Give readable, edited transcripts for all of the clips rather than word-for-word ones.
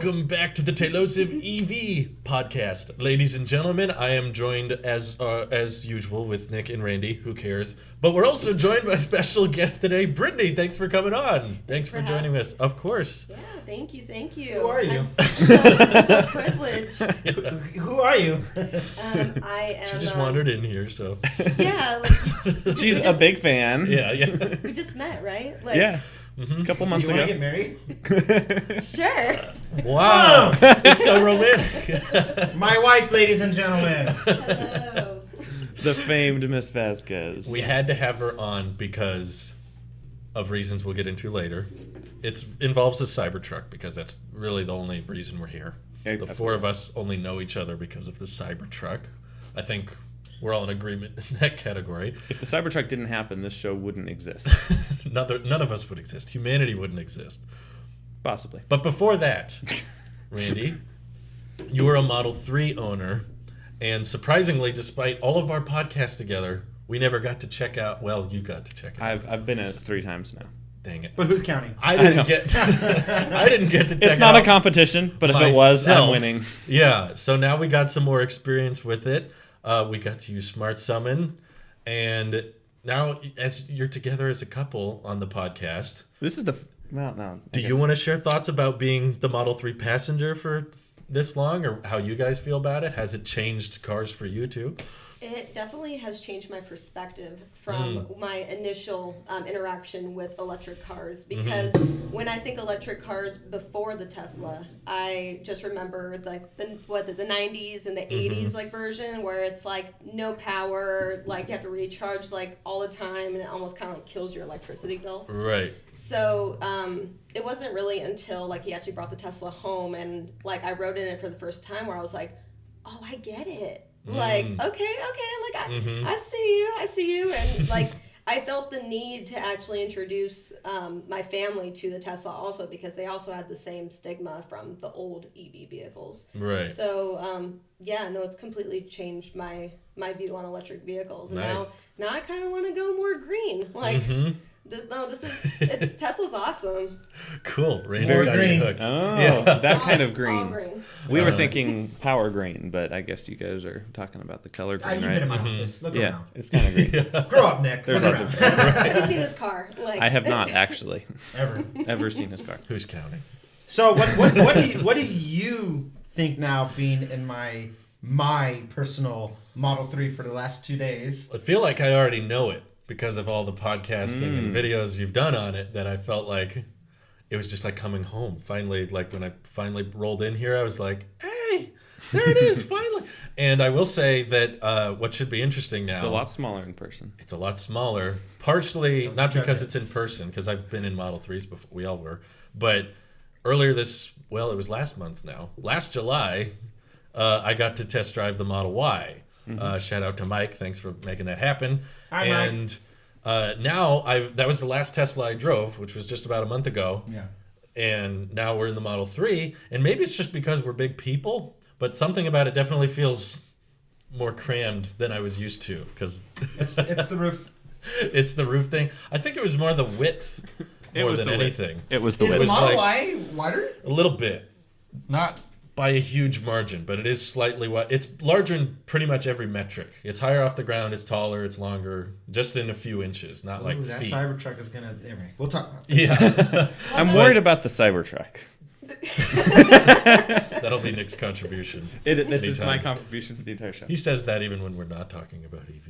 Welcome back to the Tailosive EV Podcast. Ladies and gentlemen, I am joined as usual with Nick and Randy, who cares. But we're also joined by a special guest today, Britnee. Thanks for coming on. Thanks for joining us. Of course. Yeah, thank you. Who are you? I'm so privileged. Who are you? I am... She just wandered in here, so... Yeah. She's a big fan. Yeah. We just met, right? Yeah. A couple months You ago. want to get married? Sure. Wow. It's so romantic. My wife, ladies and gentlemen. Hello. The famed Miss Vasquez. We had to have her on because of reasons we'll get into later. It involves the Cybertruck because that's really the only reason we're here. The four of us only know each other because of the Cybertruck. I think we're all in agreement in that category. If the Cybertruck didn't happen, this show wouldn't exist. None of us would exist. Humanity wouldn't exist. Possibly. But before that, Randy, you were a Model 3 owner, and surprisingly, despite all of our podcasts together, we never got to check out. Well, you got to check it out. I've been at it 3 times now. Dang it! But who's counting? I didn't get to check it out. It's not a competition, but if it was, I'm myself. winning. Yeah. So now we got some more experience with it. We got to use Smart Summon, and now as you're together as a couple on the podcast, This is the well, no. do you want to share thoughts about being the Model 3 passenger for this long, or how you guys feel about it? Has it changed cars for you too? It definitely has changed my perspective from my initial interaction with electric cars, because when I think electric cars before the Tesla, I just remember like the 90s and the 80s like version where it's like no power, like you have to recharge like all the time, and it almost kind of like kills your electricity bill. Right. So it wasn't really until like he actually brought the Tesla home and like I rode in it for the first time where I was like, oh, I get it. Like, okay, like I see you, and like I felt the need to actually introduce my family to the Tesla also, because they also had the same stigma from the old EV vehicles. Right. So it's completely changed my view on electric vehicles, and Nice. now I kind of want to go more green. Like, Tesla's awesome. Cool. Randy Very got green. you hooked. Oh, Yeah. that kind of All green. green. We were thinking power green, but I guess you guys are talking about the color green, You've right? been in my office. Look Yeah, around. it's kind of green. Grow up, Nick. There's Look lots around. of Have you seen his car? Like, I have not actually Ever. seen his car. Who's counting? So what do you think now, being in my personal Model 3 for the last 2 days? I feel like I already know it because of all the podcasting and videos you've done on it, that I felt like it was just like coming home. Finally, like when I finally rolled in here, I was like, hey, there it is, finally. And I will say that what should be interesting now. It's a lot smaller in person. It's a lot smaller, partially not judge because it. it's in person, because I've been in Model 3s before, we all were, but earlier it was last month now. Last July, I got to test drive the Model Y. Shout out to Mike. Thanks for making that happen. Hi, and now that was the last Tesla I drove, which was just about a month ago. Yeah. And now we're in the Model 3. And maybe it's just because we're big people, but something about it definitely feels more crammed than I was used to. Because It's the roof. it's the roof thing. I think it was more the width more than anything. It was the Is way. the was Model like- Y wider? A little bit. Not by a huge margin, but it is slightly wide. It's larger in pretty much every metric. It's higher off the ground, it's taller, it's longer, just in a few inches, not like Ooh, that feet. Cybertruck is gonna. Anyway, we'll talk about that. Yeah. I'm worried about the Cybertruck. That'll be Nick's contribution. This is my Anytime. contribution for the entire show. He says that even when we're not talking about EVs.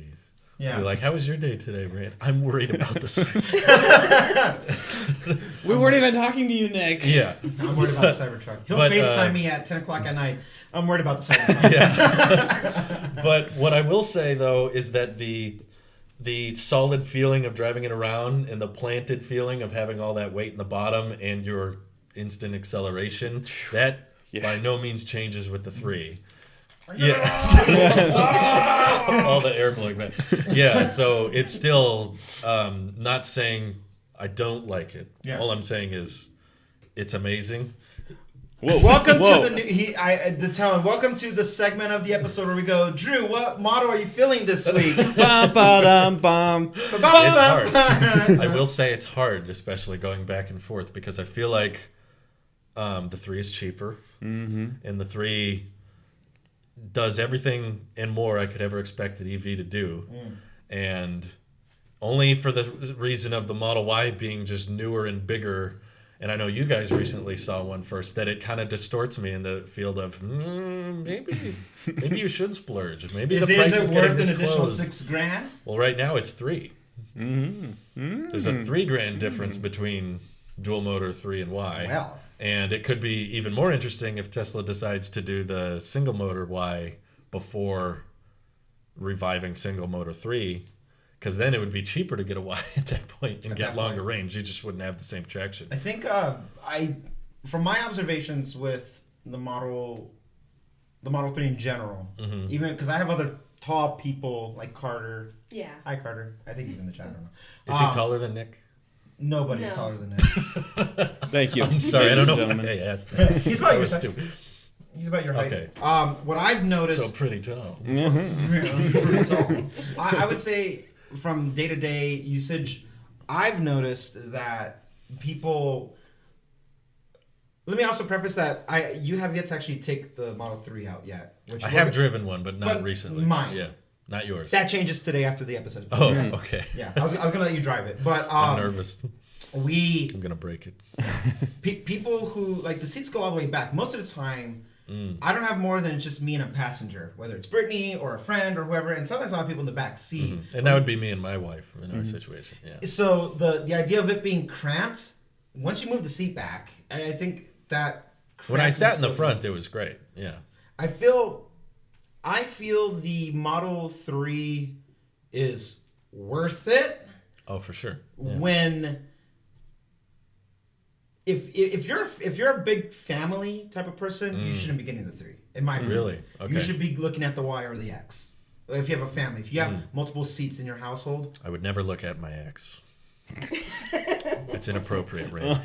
Yeah. You're like, how was your day today, Rand? I'm worried about the Cybertruck. We weren't even talking to you, Nick. Yeah. I'm worried about the Cybertruck. He'll But, FaceTime me at 10 o'clock at night. I'm worried about the Cybertruck. Yeah. But what I will say, though, is that the solid feeling of driving it around and the planted feeling of having all that weight in the bottom and your instant acceleration, that by no means changes with the 3. Yeah. All the air blowing back. Yeah, so it's still not saying I don't like it. Yeah. All I'm saying is it's amazing. Welcome to the new. Welcome to the segment of the episode where we go, Drew, what model are you feeling this week? Bum, ba-dum, bum. It's hard. I will say it's hard, especially going back and forth, because I feel like The 3 is cheaper, Mm-hmm. and the 3 does everything and more I could ever expect an EV to do, and only for the reason of the Model Y being just newer and bigger. And I know you guys recently saw one first, that it kind of distorts me in the field of maybe you should splurge. Maybe the price is getting worth this an additional close. $6,000? Well, right now it's 3. Mm-hmm. There's a $3,000 difference between dual motor 3 and Y. Well, And it could be even more interesting if Tesla decides to do the single motor Y before reviving single motor 3, because then it would be cheaper to get a Y at that point and At get that longer point. range. You just wouldn't have the same traction. I think from my observations with the Model 3 in general, even because I have other tall people like Carter. Yeah. Hi, Carter. I think he's in the chat. I don't know. Is he taller than Nick? Nobody's No. taller than that. Thank you. I'm sorry, I don't know ladies why and I gentlemen. asked that. He's about That your was size. stupid. He's about your height. Okay. What I've noticed. So pretty tall. I would say from day-to-day usage, I've noticed that people. Let me also preface that you have yet to actually take the Model 3 out yet. Which I have driven one, but not But recently. mine. Yeah, not yours. That changes today after the episode. Oh, okay. Yeah, I was gonna let you drive it, but I'm nervous. we I'm gonna break it. people who like the seats go all the way back. Most of the time, I don't have more than just me and a passenger, whether it's Britnee or a friend or whoever, and sometimes I have people in the back seat. And that would be me and my wife in our situation. Yeah. So the idea of it being cramped, once you move the seat back, I think that When I sat in the crampedness front, it was great. Yeah. I feel the Model 3 is worth it Oh, for sure. Yeah. when if you're a big family type of person, you shouldn't be getting the 3. In my opinion. Really? Okay. You should be looking at the Y or the X. If you have a family, if you have multiple seats in your household, I would never look at my ex. It's inappropriate, Ray.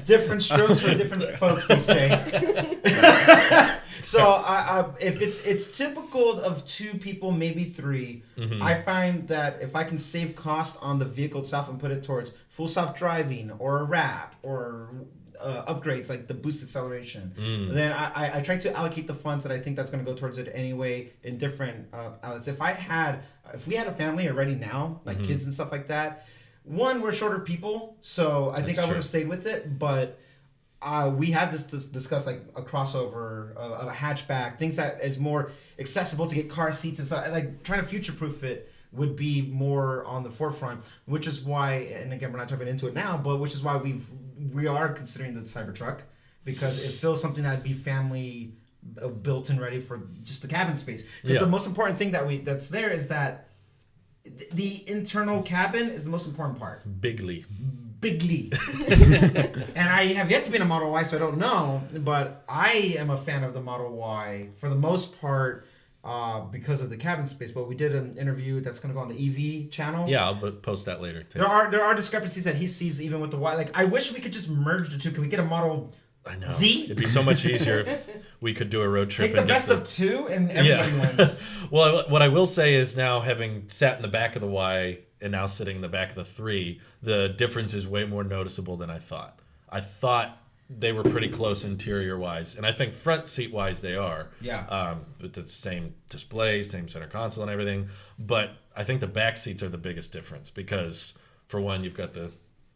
different strokes for different folks, they say. So if it's typical of 2 people, maybe 3. I find that if I can save cost on the vehicle itself and put it towards full self-driving or a wrap or upgrades like the boost acceleration, then I try to allocate the funds that I think that's going to go towards it anyway in different outlets. If we had a family already now, like kids and stuff like that, one, we're shorter people, so I think I would have stayed with it, but we had this discussed like a crossover, a hatchback, things that is more accessible to get car seats and stuff. Like trying to future-proof it would be more on the forefront, which is why, and again, we're not jumping into it now, but which is why we are considering the Cybertruck, because it feels something that'd be family built and ready for just the cabin space. Because the most important thing that's there is that the internal cabin is the most important part. Bigly. And I have yet to be in a Model Y, so I don't know, but I am a fan of the Model Y for the most part because of the cabin space. But we did an interview that's going to go on the EV channel. Yeah, I'll post that later. Too. There are discrepancies that he sees even with the Y. Like, I wish we could just merge the two. Can we get a Model I know. Z? It'd be so much easier if we could do a road trip. Take the and get best of 2 and everybody wins. Well, what I will say is now having sat in the back of the Y and now sitting in the back of the 3, the difference is way more noticeable than I thought. I thought they were pretty close interior-wise, and I think front seat-wise they are. Yeah. With the same display, same center console and everything. But I think the back seats are the biggest difference because, for one, you've got the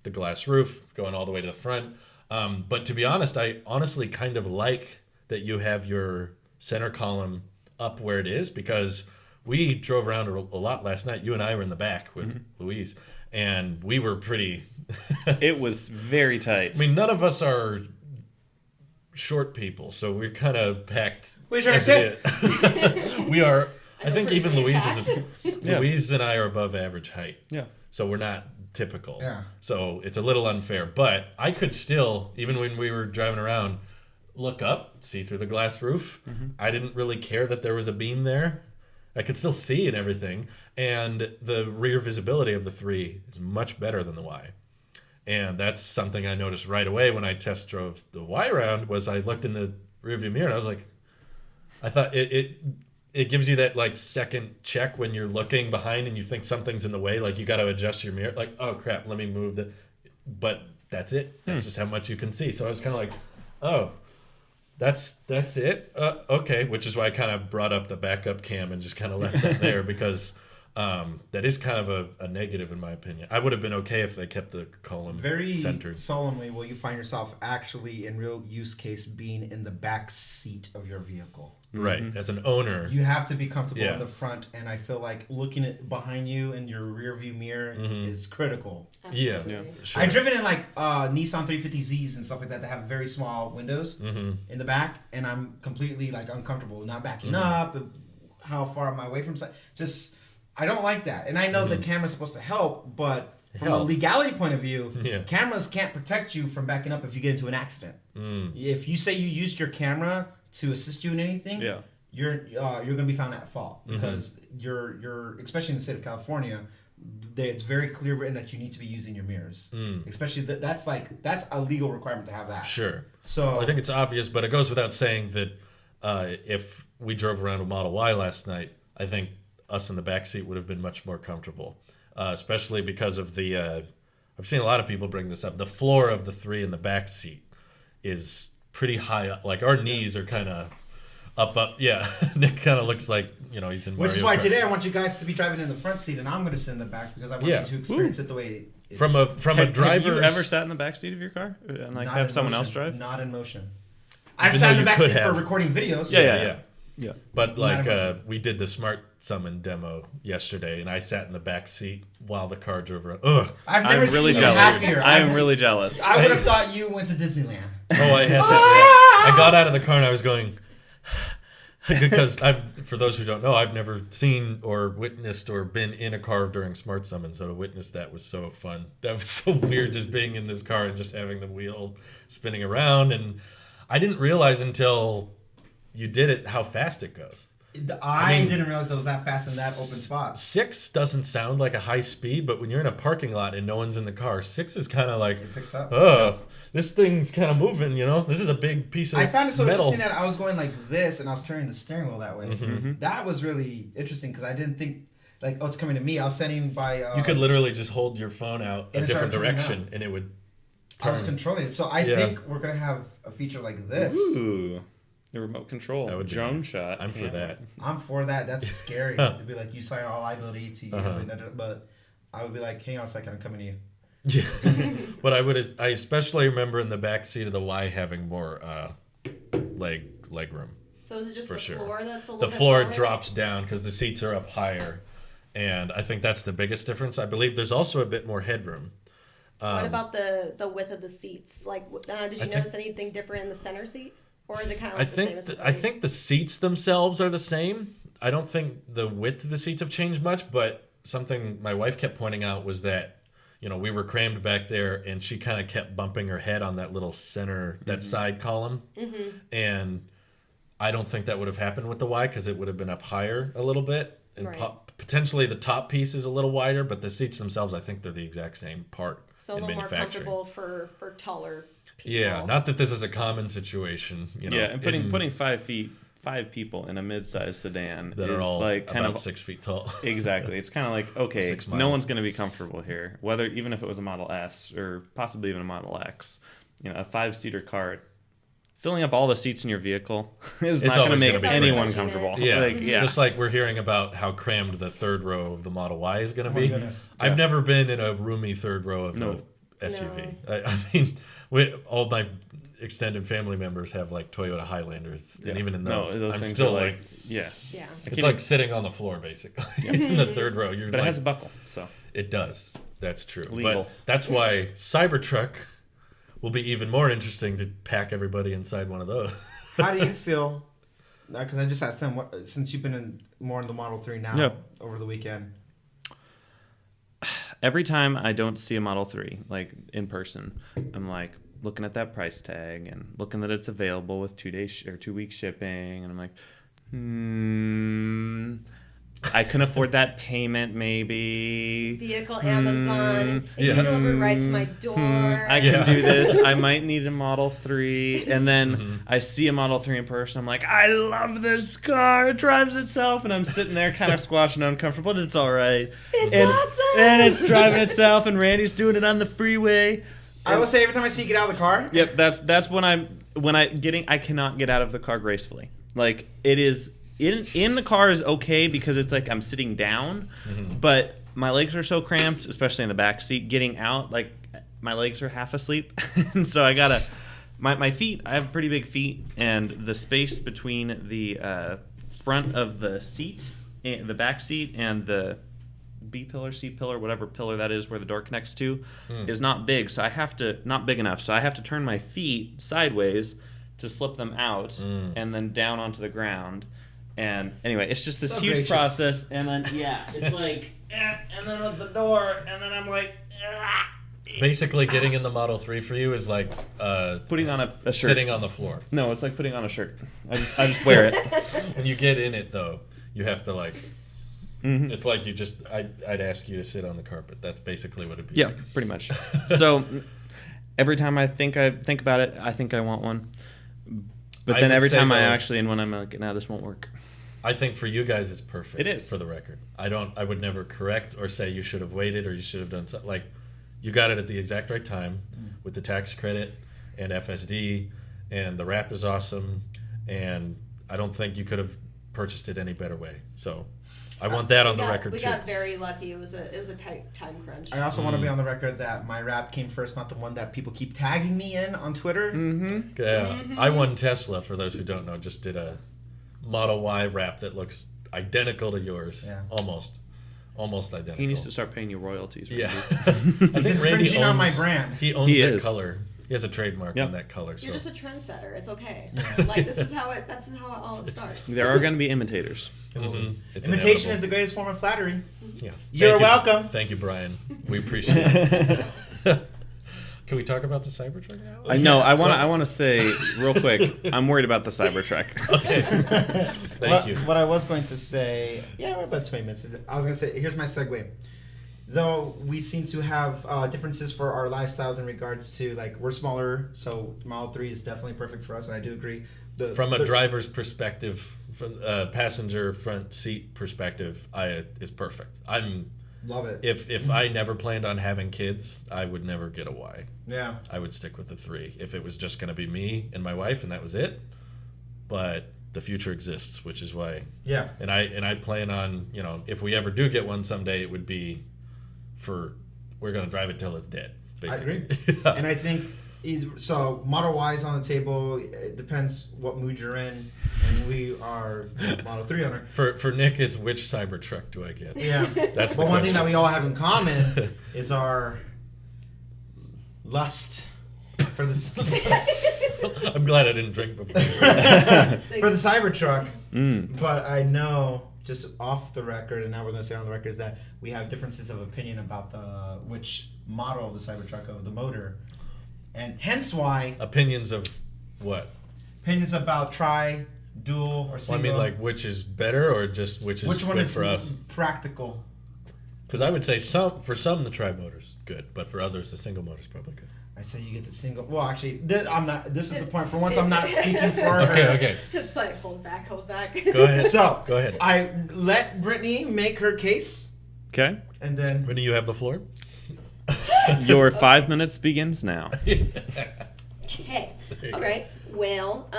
glass roof going all the way to the front. But to be honest, I honestly kind of like that you have your center column up where it is, because we drove around a lot last night. You and I were in the back with Louise, and we were pretty... It was very tight. I mean, none of us are short people, so we're kind of packed. What are you trying to say? We are... I think even Louise Yeah. Louise and I are above average height. Yeah. So we're not typical. Yeah. So it's a little unfair. But I could still, even when we were driving around, look up, see through the glass roof. I didn't really care that there was a beam there. I could still see and everything. And the rear visibility of the 3 is much better than the Y. And that's something I noticed right away when I test drove the Y around, was I looked in the rearview mirror and I was like, I thought it gives you that like second check when you're looking behind and you think something's in the way, like you got to adjust your mirror, like, oh crap, let me move but that's it. That's just how much you can see. So I was kind of like, oh, that's it. Okay, which is why I kind of brought up the backup cam and just kind of left it there because that is kind of a negative in my opinion. I would have been okay if they kept the column very centered. Solemnly will you find yourself actually in real use case being in the back seat of your vehicle. Right, as an owner. You have to be comfortable in the front, and I feel like looking at behind you in your rear view mirror is critical. Absolutely. Yeah. Sure. I've driven in like Nissan 350Zs and stuff like that have very small windows in the back, and I'm completely like uncomfortable, not backing up, how far am I away from side. Just I don't like that, and I know the camera's supposed to help, but from a legality point of view, cameras can't protect you from backing up if you get into an accident. If you say you used your camera to assist you in anything, you're going to be found at fault because you're especially in the state of California, it's very clear written that you need to be using your mirrors. Especially that's a legal requirement to have that. Sure. So well, I think it's obvious, but it goes without saying that if we drove around a Model Y last night, I think us in the back seat would have been much more comfortable, especially because of the. I've seen a lot of people bring this up. The floor of the three in the back seat is pretty high up. Like our knees are kind of up. Yeah, Nick kind of looks like he's in. Which Mario is why Kart. Today I want you guys to be driving in the front seat, and I'm going to sit in the back because I want you to experience it the way. From a driver. Have you ever sat in the back seat of your car and like have someone else drive? Not in motion. I've sat in the back seat for recording videos. Yeah. But like we did the Smart Summon demo yesterday, and I sat in the back seat while the car drove around. Ugh. I've never I'm really seen jealous. you happier. I am really jealous. I would have thought you went to Disneyland. Oh, I had that. I got out of the car and I was going because for those who don't know, I've never seen or witnessed or been in a car during Smart Summon, so to witness that was so fun. That was so weird, just being in this car and just having the wheel spinning around, and I didn't realize until you did it how fast it goes. I didn't realize it was that fast in that open spot. 6 doesn't sound like a high speed, but when you're in a parking lot and no one's in the car, 6 is kind of like, it picks up. This thing's kind of moving, This is a big piece of metal. I found it so interesting that I was going like this and I was turning the steering wheel that way. That was really interesting because I didn't think, like, it's coming to me. I was standing by... you could literally just hold your phone out a different direction and it would turn. I was controlling it. So I think we're going to have a feature like this. Ooh. The remote control. That would drone be, shot. I'm for that. I'm for that. That's scary. It'd be like, you sign all liability to you. But I would be like, hang on a second, I'm coming to you. Yeah. But I especially remember in the back seat of the Y having more leg room. So is it just for the sure. floor that's a little The bit floor lower? drops down because the seats are up higher. And I think that's the biggest difference. I believe there's also a bit more headroom. What about the width of the seats? Like, did you notice anything different in the center seat? Or is it kind of like the same as the I think the seats themselves are the same. I don't think the width of the seats have changed much, but something my wife kept pointing out was that, we were crammed back there and she kind of kept bumping her head on that little center, that side column. And I don't think that would have happened with the Y because it would have been up higher a little bit. And potentially the top piece is a little wider, but the seats themselves, I think they're the exact same part. So a little more comfortable for taller people. Yeah, not that this is a common situation. And putting 5 people in a mid-sized sedan that is are all like kind about of 6 feet tall. Exactly. It's kind of like, okay, 6 miles. no one's going to be comfortable here. Even if it was a Model S or possibly even a Model X, a 5-seater car, filling up all the seats in your vehicle is not going to make anyone comfortable. Yeah. Just like we're hearing about how crammed the third row of the Model Y is going to be. I've never been in a roomy third row of the SUV. No. I mean, all my extended family members have like Toyota Highlanders, and even in those I'm still like, it's like sitting on the floor basically in the third row. But it has a buckle, so it does. That's true. Legal. But that's why Cybertruck will be even more interesting to pack everybody inside one of those. How do you feel? Because I just asked him, since you've been more in the Model 3 now over the weekend. Every time I don't see a Model 3, like in person, I'm like looking at that price tag and looking that it's available with 2 week shipping, and I'm like, I can afford that payment maybe. Vehicle Amazon. It delivered right to my door. I can do this. I might need a Model 3. And then I see a Model 3 in person. I'm like, I love this car. It drives itself. And I'm sitting there kind of squashing uncomfortable, but it's all right. It's awesome. And it's driving itself, and Randy's doing it on the freeway. I will say every time I see you get out of the car. Yep, that's when I cannot get out of the car gracefully. Like it is in the car is okay because it's like I'm sitting down, but my legs are so cramped, especially in the back seat. Getting out, like my legs are half asleep, and so I gotta. My feet, I have pretty big feet, and the space between the front of the seat, the back seat, and the B pillar, C pillar, whatever pillar that is where the door connects to, is not big. So not big enough. So I have to turn my feet sideways to slip them out and then down onto the ground. And anyway, it's just this huge gracious process. And then, it's like, and then with the door, and then I'm like, Basically, getting in the Model 3 for you is like putting on a shirt. Sitting on the floor. No, it's like putting on a shirt. I just wear it. When you get in it, though, you have to like... It's like I'd ask you to sit on the carpet. That's basically what it'd be like. Yeah, pretty much. So every time I think about it, I think I want one. But then every time when I'm like, no, this won't work. I think for you guys it's perfect. It is. For the record. I would never correct or say you should have waited or you should have done something. Like, you got it at the exact right time with the tax credit and FSD, and the wrap is awesome, and I don't think you could have purchased it any better way. So I want that on the record, too. We got very lucky. It was a tight time crunch. I also want to be on the record that my wrap came first, not the one that people keep tagging me in on Twitter. Yeah, I won Tesla, for those who don't know. Just did a Model Y wrap that looks identical to yours. Yeah. Almost identical. He needs to start paying you royalties. Randy. Yeah. I think Randy owns on my brand. He owns that color. He has a trademark on that color. You're just a trendsetter. It's okay. Yeah. Like that's how it all starts. There are going to be imitators. Imitation is the greatest form of flattery. Yeah. You're welcome. Thank you, Brian. We appreciate it. Can we talk about the Cybertruck now? I know. I want to say real quick. I'm worried about the Cybertruck. Okay. Thank you. What I was going to say. Yeah, we're about 20 minutes. I was going to say. Here's my segue. Though we seem to have differences for our lifestyles in regards to, like, we're smaller, so Model 3 is definitely perfect for us, and I do agree. From a driver's perspective, from a passenger front seat perspective, is perfect. Love it. If I never planned on having kids, I would never get a Y. Yeah. I would stick with the 3. If it was just going to be me and my wife and that was it, but the future exists, which is why. Yeah. And I plan on, if we ever do get one someday, it would be we're going to drive it till it's dead, basically. I agree. And I think, so Model Y is on the table. It depends what mood you're in. And we are Model 3 owner. For Nick, it's which Cybertruck do I get? Yeah. That's the one thing that we all have in common is our lust for this. I'm glad I didn't drink before. For the Cybertruck. But I know, just off the record, and now we're going to say on the record, is that we have differences of opinion about which model of the Cybertruck, of the motor. And hence why... Opinions of what? Opinions about tri, dual, or single. Well, I mean, like, which is better or just which is good for us? Practical. Because I would say for some the tri-motor's good, but for others the single motor's probably good. I say you get the single. Well, actually, I'm not. This is the point. For once, I'm not speaking for her. Okay. It's like hold back. Go ahead. So go ahead. I let Britnee make her case. Okay. And then. When do you have the floor? Your 5 minutes begins now. Okay. All right. Well,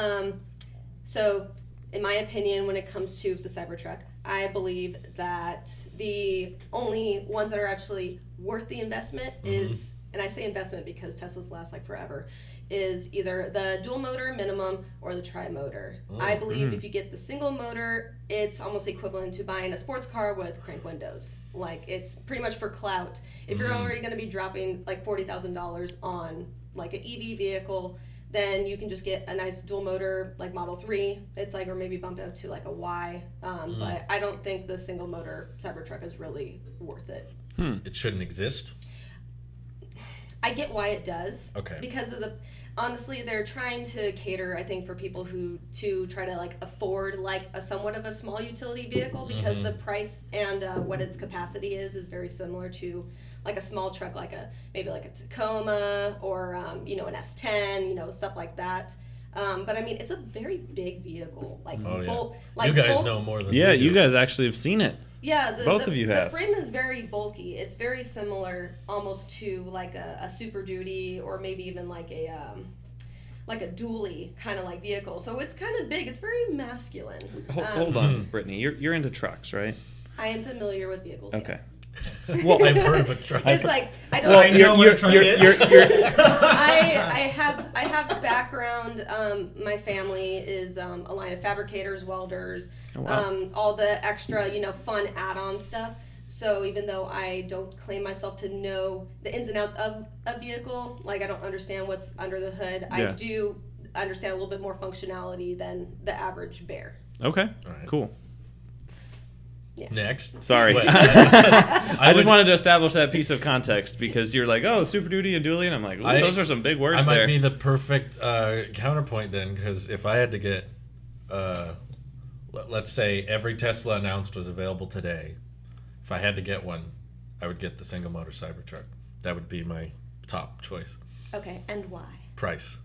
so in my opinion, when it comes to the Cybertruck, I believe that the only ones that are actually worth the investment is, and I say investment because Teslas last like forever, is either the dual motor minimum or the tri-motor. I believe if you get the single motor, it's almost equivalent to buying a sports car with crank windows. Like, it's pretty much for clout. If you're already going to be dropping like $40,000 on like an EV vehicle, then you can just get a nice dual motor like Model 3. It's like, or maybe bump it up to like a Y. But I don't think the single motor Cybertruck is really worth it. It shouldn't exist? I get why it does. Okay. Because of honestly, they're trying to cater, I think, for people to try to like afford like a somewhat of a small utility vehicle, because the price and what its capacity is very similar to like a small truck, like maybe like a Tacoma or an S10, stuff like that. But I mean, it's a very big vehicle. Like, you guys know more than we do. You guys actually have seen it. Yeah, Both of you have. The frame is very bulky. It's very similar almost to like a Super Duty or maybe even like a dually kind of like vehicle. So it's kind of big. It's very masculine. Hold on, Brittany. You're into trucks, right? I am familiar with vehicles. Okay. Yes. Well, I've heard of a truck. It's like I don't. Well, I know what a truck is. I have background. My family is a line of fabricators, welders, Oh, wow. all the extra fun add-on stuff. So even though I don't claim myself to know the ins and outs of a vehicle, like I don't understand what's under the hood, I Yeah. do understand a little bit more functionality than the average bear. Okay. All right. Cool. Next. Sorry. But- I just would- wanted to establish that piece of context because you're like, oh, Super Duty and Dually, and I'm like, ooh, those are some big words I might there. be the perfect counterpoint then, because if I had to get, let's say every Tesla announced was available today, if I had to get one, I would get the single motor Cybertruck. That would be my top choice. Okay, and why? Price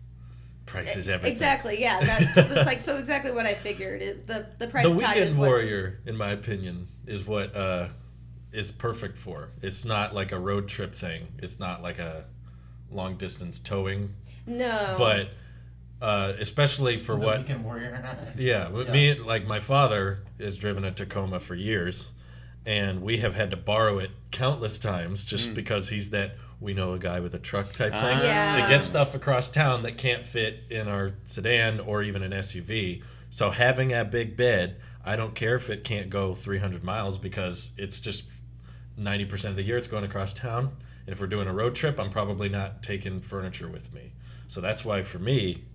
is everything. Exactly. Yeah, that's like so exactly what I figured. The price The tag is Weekend what's- Warrior, in my opinion, is what is perfect for. It's not like a road trip thing. It's not like a long distance towing. No. But especially for The what. Weekend Warrior. Yeah, with Yeah. me, like my father has driven a Tacoma for years, and we have had to borrow it countless times just because he's that we know a guy with a truck type thing Yeah. to get stuff across town that can't fit in our sedan or even an SUV. So having a big bed, I don't care if it can't go 300 miles because it's just 90% of the year it's going across town. And if we're doing a road trip, I'm probably not taking furniture with me. So that's why for me,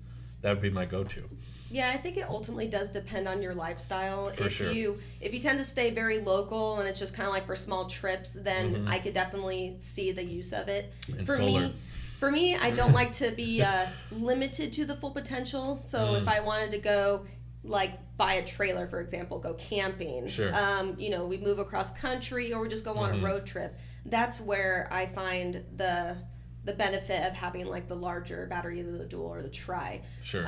that would be my go-to. Yeah, I think it ultimately does depend on your lifestyle. For sure. If you tend to stay very local and it's just kind of like for small trips, then I could definitely see the use of it. And For solar. me, I don't like to be limited to the full potential. So if I wanted to go, like buy a trailer, for example, go camping. Sure. We move across country or we just go on a road trip. That's where I find the benefit of having like the larger battery, the dual or the tri. Sure.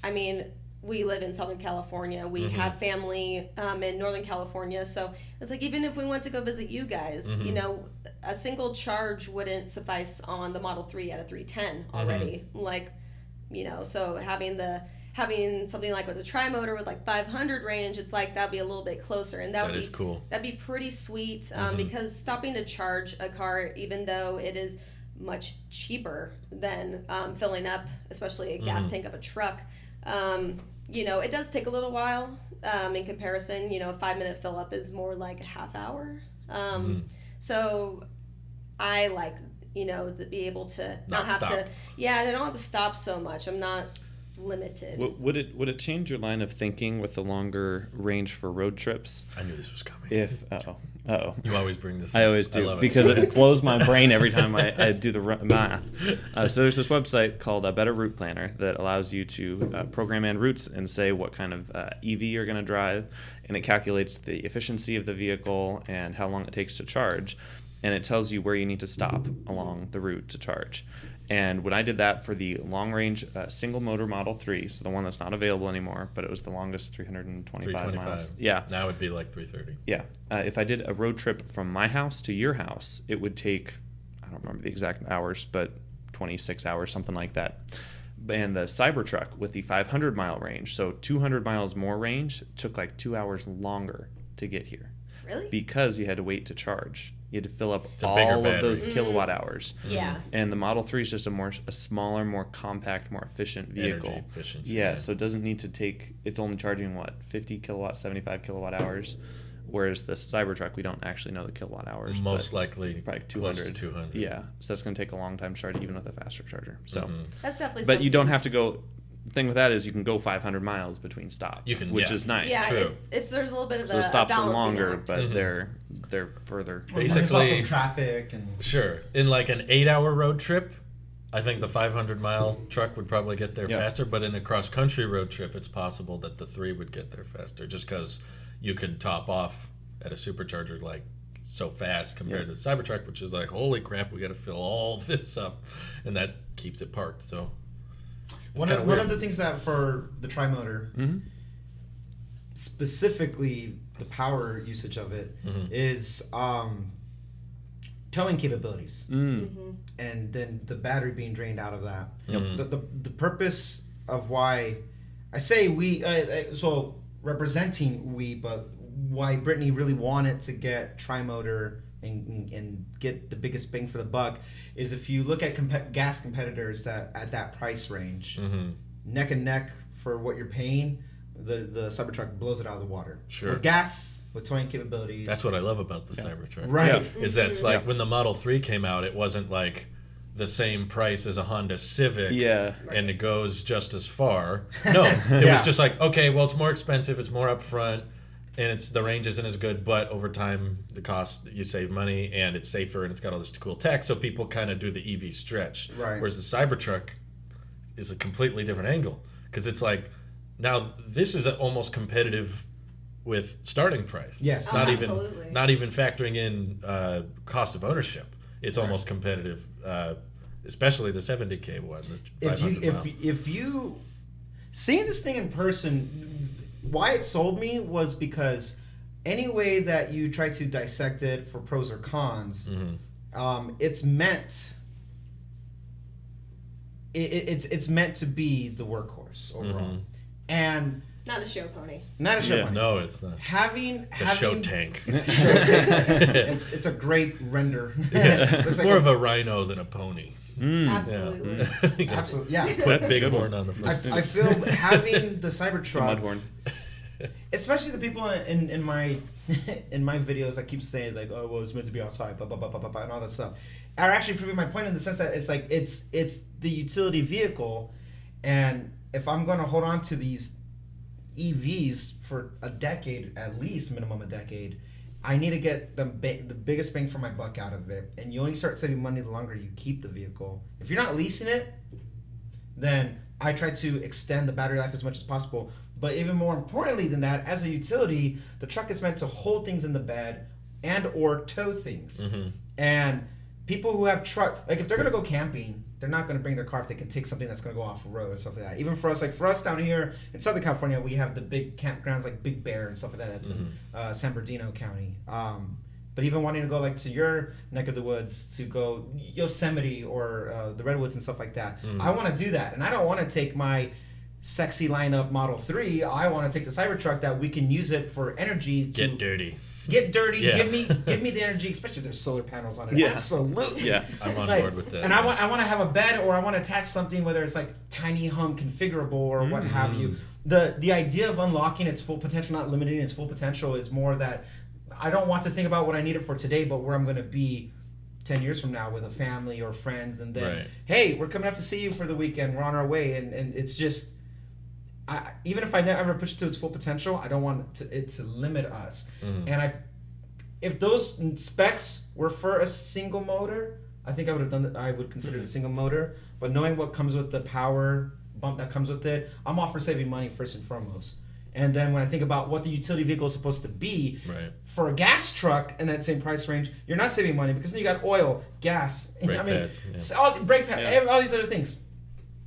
I mean, we live in Southern California. We have family in Northern California. So it's like, even if we went to go visit you guys, a single charge wouldn't suffice on the Model 3 at a 310 already. Like, so having something like with a tri-motor with like 500 range, it's like that'd be a little bit closer. And that would is be cool. That'd be pretty sweet because stopping to charge a car, even though it is much cheaper than filling up, especially a gas tank of a truck, it does take a little while in comparison. A 5-minute fill up is more like a half hour. So I like, to be able to not have stop. to, I don't have to stop so much. I'm not limited. Would it change your line of thinking with the longer range for road trips? I knew this was coming. If You always bring this up. I always do love it. because it blows my brain every time I do the math. So there's this website called Better Route Planner that allows you to program in routes and say what kind of EV you're going to drive, and it calculates the efficiency of the vehicle and how long it takes to charge, and it tells you where you need to stop along the route to charge. And when I did that for the long-range single motor Model 3, so the one that's not available anymore, but it was the longest 325 miles. Yeah. Now it'd be like 330. Yeah. If I did a road trip from my house to your house, it would take, I don't remember the exact hours, but 26 hours, something like that. And the Cybertruck with the 500-mile range, so 200 miles more range, took like 2 hours longer to get here. Really? Because you had to wait to charge. You had to fill up a bigger all of those battery. kilowatt hours. Yeah. And the Model 3 is just a smaller, more compact, more efficient vehicle. Energy efficiency. Yeah, so it doesn't need to take, it's only charging 50 kilowatt, 75 kilowatt hours. Whereas the Cybertruck, we don't actually know the kilowatt hours. Most but likely probably close 200. to 200. Yeah, so that's going to take a long time to charge even with a faster charger. So, That's definitely but you something. don't have to go. The thing with that is you can go 500 miles between stops, You can- which yeah. is nice. Yeah, True. it's there's a little bit of So a the stops are balancing longer, act. but they're further. Basically- There's also traffic and Sure. In like an 8-hour road trip, I think the 500-mile truck would probably get there Yeah. faster. But in a cross-country road trip, it's possible that the 3 would get there faster, just because you could top off at a supercharger like so fast compared to the Cybertruck, which is like, holy crap, we got to fill all this up, and that keeps it parked. So one kinda of weird. the things that for the tri-motor, Mhm. specifically the power usage of it is towing capabilities, and then the battery being drained out of that. The purpose of why I say we, so representing we, but why Britnee really wanted to get tri-motor and get the biggest bang for the buck is if you look at gas competitors that at that price range, neck and neck for what you're paying, the Cybertruck blows it out of the water. Sure. With gas, with towing capabilities. That's what I love about the Cybertruck. Right. Is that it's like when the Model 3 came out, it wasn't like the same price as a Honda Civic. And it goes just as far. No, it was just like, okay, well, it's more expensive, it's more upfront, and the range isn't as good, but over time, the cost, you save money, and it's safer, and it's got all this cool tech, so people kind of do the EV stretch. Right. Whereas the Cybertruck is a completely different angle, because it's like, now this is almost competitive with starting price. Yes. Not absolutely. not even factoring in cost of ownership. It's almost competitive, especially the 70K one. The 500 mile. If you seeing this thing in person, why it sold me was because any way that you try to dissect it for pros or cons, it's meant. It's meant to be the workworkhorse overall, and Not a show pony. not a show pony. No, it's not. It's a show tank. It's a great render. It's more of a rhino than a pony. Absolutely. Absolutely, yeah. Put a big horn on the front. I feel having the Cybertruck, It's a mud horn. especially the people in my in my videos that keep saying like, oh well, it's meant to be outside, blah blah blah blah blah, and all that stuff, are actually proving my point in the sense that it's like it's the utility vehicle, and if I'm going to hold on to these EVs for a decade, at least minimum a decade, I need to get the biggest bang for my buck out of it. And you only start saving money the longer you keep the vehicle. If you're not leasing it, then I try to extend the battery life as much as possible. But even more importantly than that, as a utility, the truck is meant to hold things in the bed and or tow things. And people who have truck, like if they're going to go camping, they're not going to bring their car if they can take something that's going to go off the road and stuff like that. Even for us, like for us down here in Southern California, we have the big campgrounds like Big Bear and stuff like that. That's in San Bernardino County. But even wanting to go like to your neck of the woods to go Yosemite or the Redwoods and stuff like that, I want to do that. And I don't want to take my sexy lineup Model 3. I want to take the Cybertruck that we can use it for energy to Get dirty. Get dirty. Yeah. Give me the energy, especially if there's solar panels on it. Yeah. Absolutely. Yeah. I'm on Like, board with that. And I want to have a bed, or I want to attach something, whether it's like tiny home configurable or what have you. The idea of unlocking its full potential, not limiting its full potential, is more that I don't want to think about what I need it for today, but where I'm going to be 10 years from now with a family or friends, and then hey, we're coming up to see you for the weekend. We're on our way, and it's just. Even if I never push it to its full potential, I don't want it to limit us. And if those specs were for a single motor, I think I would have done. I would consider it a single motor. But knowing what comes with the power bump that comes with it, I'm all for saving money first and foremost. And then when I think about what the utility vehicle is supposed to be, for a gas truck in that same price range, you're not saving money because then you got oil, gas, Brake pads, yeah. Brake pads, all these other things.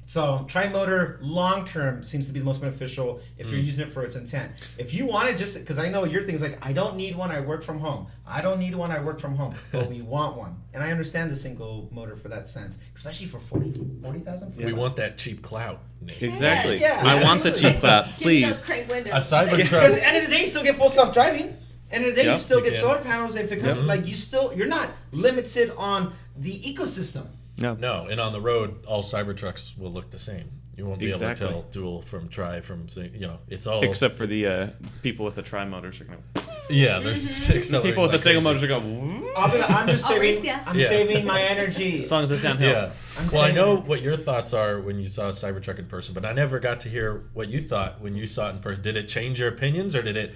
So tri-motor long term seems to be the most beneficial if you're using it for its intent. If you want to just, because I know your thing is like, I don't need one, I work from home. I don't need one, I work from home. But we want one. And I understand the single motor for that sense, especially for 40,000. We want that cheap clout. Nate. Exactly. Yeah, I want the cheap clout, Give me those please. crank windows. A Cybertruck. Because at the end of the day, you still get full self-driving. End of the day, Yep. you still You get can. solar panels if it comes. Like you're not limited on the ecosystem. No, and on the road, all Cybertrucks will look the same. You won't be able to tell dual from tri from, it's all. Except for the people with the tri-motors are going to... Yeah, there's accelerating People with the like single crazy. motors are going... I'm just I'll race saving. ya. I'm saving my energy. As long as it's downhill. Yeah. Well, I know what your thoughts are when you saw a Cybertruck in person, but I never got to hear what you thought when you saw it in person. Did it change your opinions, or did it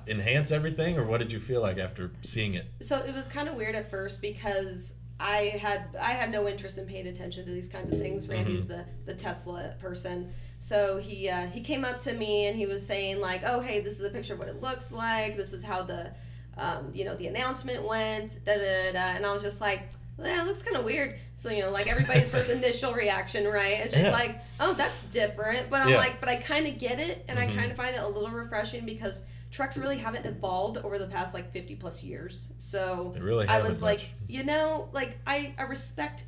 enhance everything, or what did you feel like after seeing it? So it was kind of weird at first because I had no interest in paying attention to these kinds of things. Randy's the Tesla person. So he came up to me and he was saying like, oh, hey, this is a picture of what it looks like. This is how the announcement went, and I was just like, well, it looks kind of weird. So, like everybody's first initial reaction, right? It's just like, oh, that's different. But I'm like, but I kind of get it, and I kind of find it a little refreshing because trucks really haven't evolved over the past like 50 plus years. So They really I haven't was like, much. you know, like I respect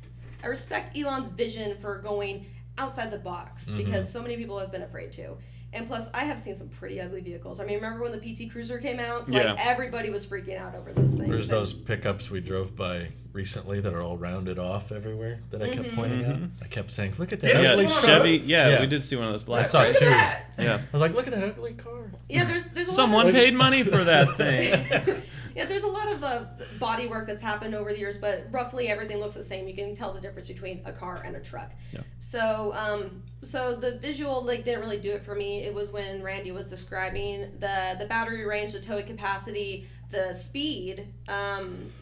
Elon's vision for going outside the box because so many people have been afraid to. And plus, I have seen some pretty ugly vehicles. I mean, remember when the PT Cruiser came out? It's like everybody was freaking out over those things. There's those pickups we drove by recently that are all rounded off everywhere that I kept pointing out. I kept saying, look at that Yeah, ugly see Chevy. one Yeah, Yeah. we did see one of those I black. saw Look at two. that. Yeah. I was like, look at that ugly car. Yeah, there's a Someone lot paid money for that thing. Yeah, there's a lot of body work that's happened over the years, but roughly everything looks the same. You can tell the difference between a car and a truck. Yeah. So the visual like didn't really do it for me. It was when Randy was describing the battery range, the towing capacity, the speed,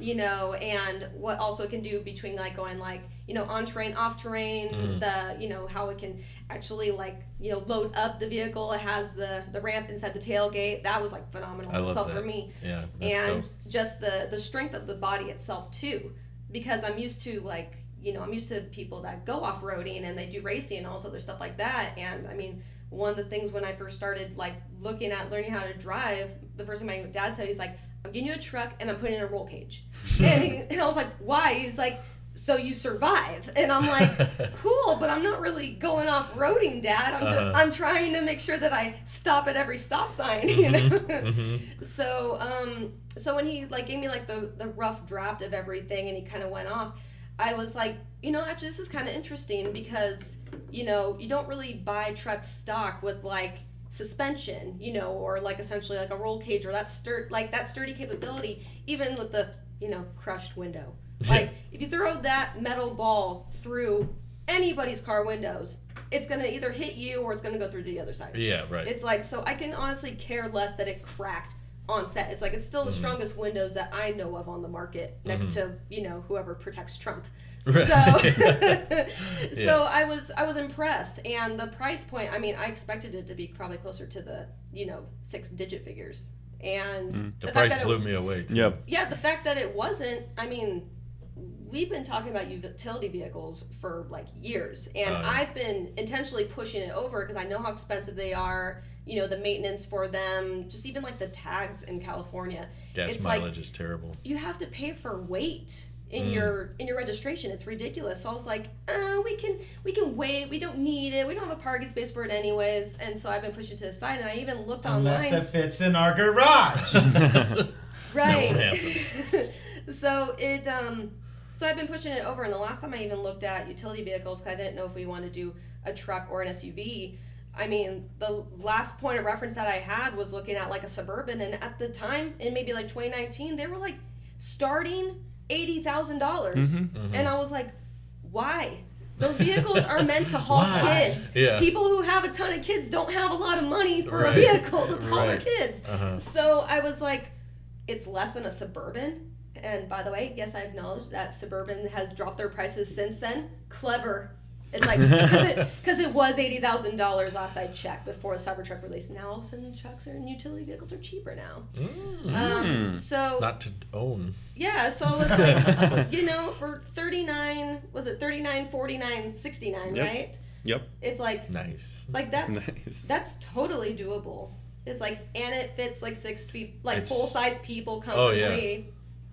you know, and what also it can do between like going like, you know, on terrain, off terrain, the, you know, how it can actually like, you know, load up the vehicle. It has the ramp inside the tailgate. That was like phenomenal I love itself that. for me. Yeah, that's And dope. just the strength of the body itself too, because I'm used to like, you know, I'm used to people that go off-roading and they do racing and all this other stuff like that. And I mean, one of the things when I first started like looking at learning how to drive, the first thing my dad said, he's like, I'm getting you a truck and I'm putting in a roll cage. And I was like, why? He's like, so you survive. And I'm like, cool, but I'm not really going off-roading, Dad. I'm trying to make sure that I stop at every stop sign, you know? So when he like gave me like the rough draft of everything and he kind of went off, I was like, you know, actually this is kind of interesting because, you know, you don't really buy trucks stock with like suspension, you know, or like essentially like a roll cage or that sturdy capability, even with the, you know, crushed window. Like if you throw that metal ball through anybody's car windows, it's gonna either hit you or it's gonna go through to the other side. Yeah, right. It's like, so I can honestly care less that it cracked on set. It's like it's still the strongest windows that I know of on the market, next to, you know, whoever protects Trump. Right. So so I was impressed, and the price point, I mean, I expected it to be probably closer to the, you know, 6-digit figures. And The fact price that it- blew me away too. Yep. yeah, the fact that it wasn't, I mean, we've been talking about utility vehicles for like years, and I've been intentionally pushing it over because I know how expensive they are, you know, the maintenance for them, just even like the tags in California. Gas It's mileage like, is terrible. you have to pay for weight in your registration. It's ridiculous. So I was like, we can wait. We don't need it. We don't have a parking space for it anyways. And so I've been pushing to the side, and I even looked Unless online. it fits in our garage. Right. That won't So it so I've been pushing it over, and the last time I even looked at utility vehicles, because I didn't know if we wanted to do a truck or an SUV. I mean, the last point of reference that I had was looking at like a Suburban, and at the time, in maybe like 2019, they were like starting $80,000, and I was like, why? Those vehicles are meant to haul Why? kids. Yeah. People who have a ton of kids don't have a lot of money for Right. a vehicle to haul their Right. kids. Uh-huh. So I was like, it's less than a Suburban. And by the way, yes, I acknowledge that Suburban has dropped their prices since then. Clever. It's like, because it was $80,000 last I checked before the Cybertruck released. Now all of a sudden trucks and utility vehicles are cheaper now. So Not to own. yeah, so it was like, you know, for $39, was it $39, $49, $69, Yep. right? Yep. It's like Nice. that's Nice. that's totally doable. It's like, and it fits like 6 feet, like It's- full size people Oh, yeah. comfortably.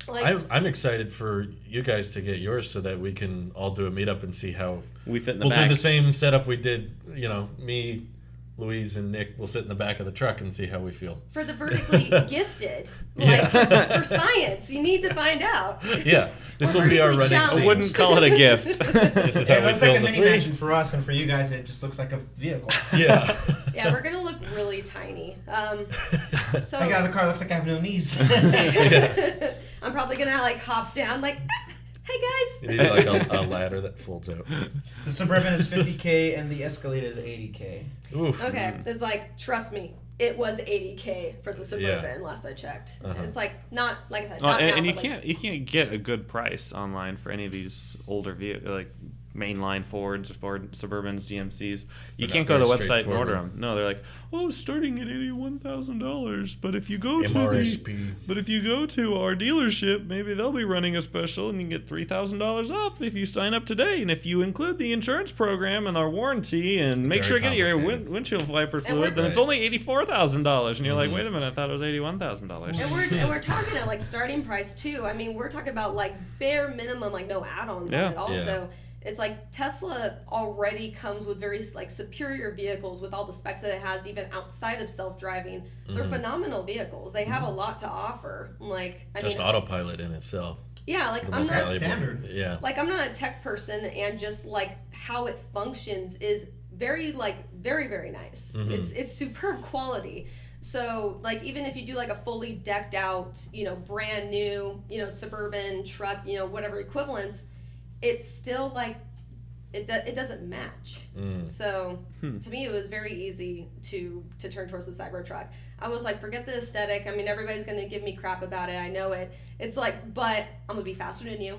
Like, I'm excited for you guys to get yours so that we can all do a meetup and see how We fit in the we'll back. do the same setup we did. You know, me, Louise, and Nick will sit in the back of the truck and see how we feel. for the vertically gifted, like for science, you need to find out. Yeah, this Or will be our vertically running challenged. I thing. wouldn't call it a gift. This is It how we looks like a film the mini three. mansion for us, and for you guys, it just looks like a vehicle. Yeah. Yeah, we're gonna look really tiny. So I got out of the car, looks like I have no knees. I'm probably gonna like hop down, like, hey You guys. need like a ladder that folds out. The Suburban is $50K and the Escalade is $80K. Oof. Okay, it's like, trust me, it was $80K for the Suburban Yeah. last I checked. Uh-huh. It's like not like I said, Oh, not now, and you but, like, can't get a good price online for any of these older vehicles. Like mainline Fords, Suburbans, GMCs. You not can't go to the very website and order straightforward. them. No, they're like, starting at $81,000. But if you go MRSP. but if you go to our dealership, maybe they'll be running a special, and you can get $3,000 off if you sign up today. And if you include the insurance program and our warranty, and make sure Very to get your complicated. windshield wiper fluid, we're- then it's Right. only $84,000. And you're like, wait a minute, I thought it was $81,000. And we're talking at like starting price too. I mean, we're talking about like bare minimum, like no add-ons Yeah. on it. Also, it's like Tesla already comes with very like superior vehicles with all the specs that it has, even outside of self-driving. They're phenomenal vehicles. They have a lot to offer. Like, I Just mean, autopilot in itself. yeah, like The I'm most not That's valuable. standard. Yeah. like I'm not a tech person, and just like how it functions is very very nice. It's superb quality. So like even if you do like a fully decked out, brand new, Suburban truck, whatever equivalents, it's still like it doesn't match. So to me it was very easy to turn towards the Cybertruck. I was like, forget the aesthetic. I mean, everybody's gonna give me crap about it. I know it. It's like, but I'm gonna be faster than you.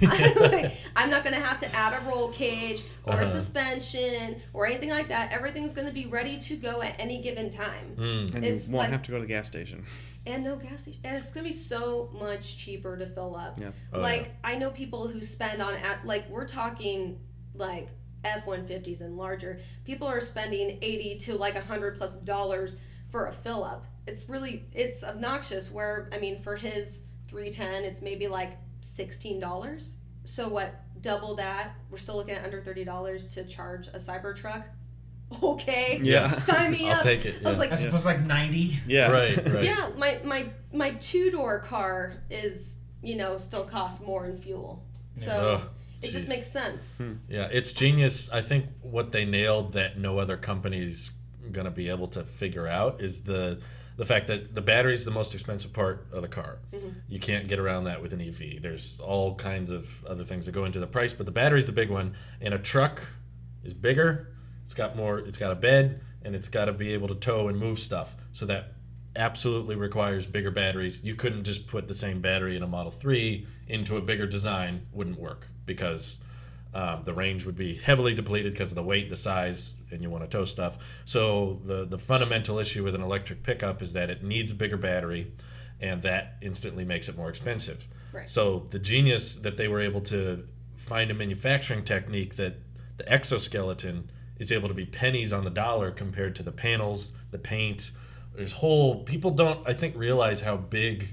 I'm not going to have to add a roll cage or suspension or anything like that. Everything's going to be ready to go at any given time. And It's you won't like- have to go to the gas station. And no gas station. And it's going to be so much cheaper to fill up. Yeah. Oh, like, I know people who spend on, we're talking like F-150s and larger. People are spending $80 to like $100+ for a fill up. It's obnoxious where, I mean, for his 310, it's maybe like $16. So what? Double that. We're still looking at under $30 to charge a Cybertruck. Okay. Yeah. Sign me up. I'll take it. I was yeah. like, That's supposed to like 90. Yeah. Right. yeah, my 2-door car is, still costs more in fuel. So Ugh, it just jeez. makes sense. Yeah, it's genius. I think what they nailed that no other company's going to be able to figure out is the fact that the battery is the most expensive part of the car. You can't get around that with an EV. There's all kinds of other things that go into the price, but the battery's the big one. And a truck is bigger. It's got a bed, and it's got to be able to tow and move stuff. So that absolutely requires bigger batteries. You couldn't just put the same battery in a Model 3 into a bigger design. Wouldn't work because the range would be heavily depleted because of the weight, the size, and you want to tow stuff. So the fundamental issue with an electric pickup is that it needs a bigger battery, and that instantly makes it more expensive. Right. So the genius that they were able to find a manufacturing technique that the exoskeleton is able to be pennies on the dollar compared to the panels, the paint. People don't, I think, realize how big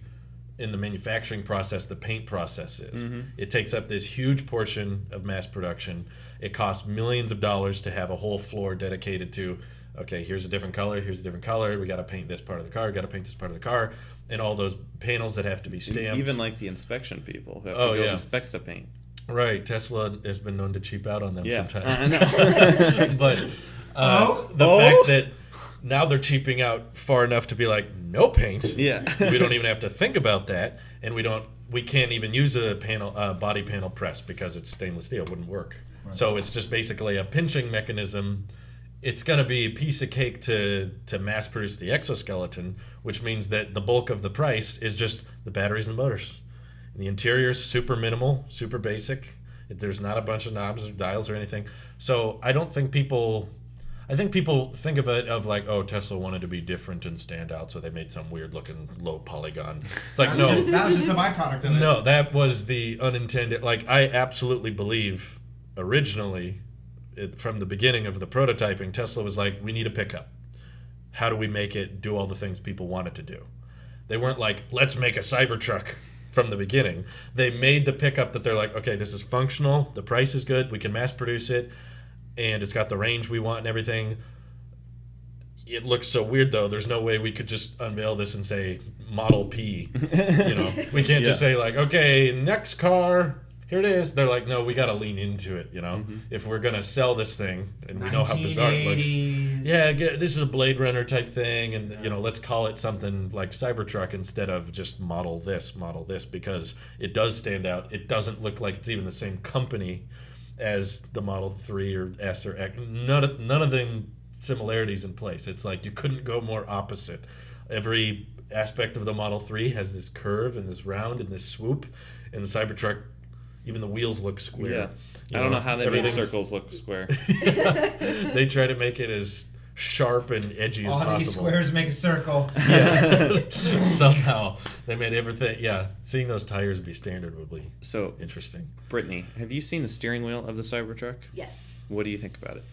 in the manufacturing process the paint process is. It takes up this huge portion of mass production. It costs millions of dollars to have a whole floor dedicated to, okay, here's a different color, we got to paint this part of the car, and all those panels that have to be stamped. Even like the inspection people who have Oh, to go yeah. inspect the paint. Right, Tesla has been known to cheap out on them Yeah. sometimes. But the fact that now they're cheaping out far enough to be like, no paint. Yeah. We don't even have to think about that, and we can't even use a body panel press because it's stainless steel. It wouldn't work. Right. So it's just basically a pinching mechanism. It's going to be a piece of cake to mass produce the exoskeleton, which means that the bulk of the price is just the batteries and motors. And the interior is super minimal, super basic. There's not a bunch of knobs or dials or anything. So I think people think of it of like, oh, Tesla wanted to be different and stand out, so they made some weird looking low polygon. It's like, no. That was just the byproduct of it. No, that was the unintended. Like, I absolutely believe originally, from the beginning of the prototyping, Tesla was like, we need a pickup. How do we make it do all the things people want it to do? They weren't like, let's make a Cybertruck from the beginning. They made the pickup that they're like, okay, this is functional, the price is good, we can mass produce it, and it's got the range we want and everything. It looks so weird, though. There's no way we could just unveil this and say Model P. We can't just say like, okay, next car, here it is. They're like, no, we got to lean into it. If we're gonna sell this thing, and we know how bizarre it looks. 1980s. Yeah, this is a Blade Runner type thing, and let's call it something like Cybertruck instead of just model this, because it does stand out. It doesn't look like it's even the same company as the Model 3 or S or X. None of them similarities in place. It's like you couldn't go more opposite. Every aspect of the Model 3 has this curve and this round and this swoop, and the Cybertruck, even the wheels look square. Yeah. You I don't know how they make everything's- circles look square. They try to make it as sharp and edgy as All possible. these squares make a circle. Yeah. Somehow they made everything. Yeah, seeing those tires be standard would be So, interesting. Britnee, have you seen the steering wheel of the Cybertruck? Yes. What do you think about it?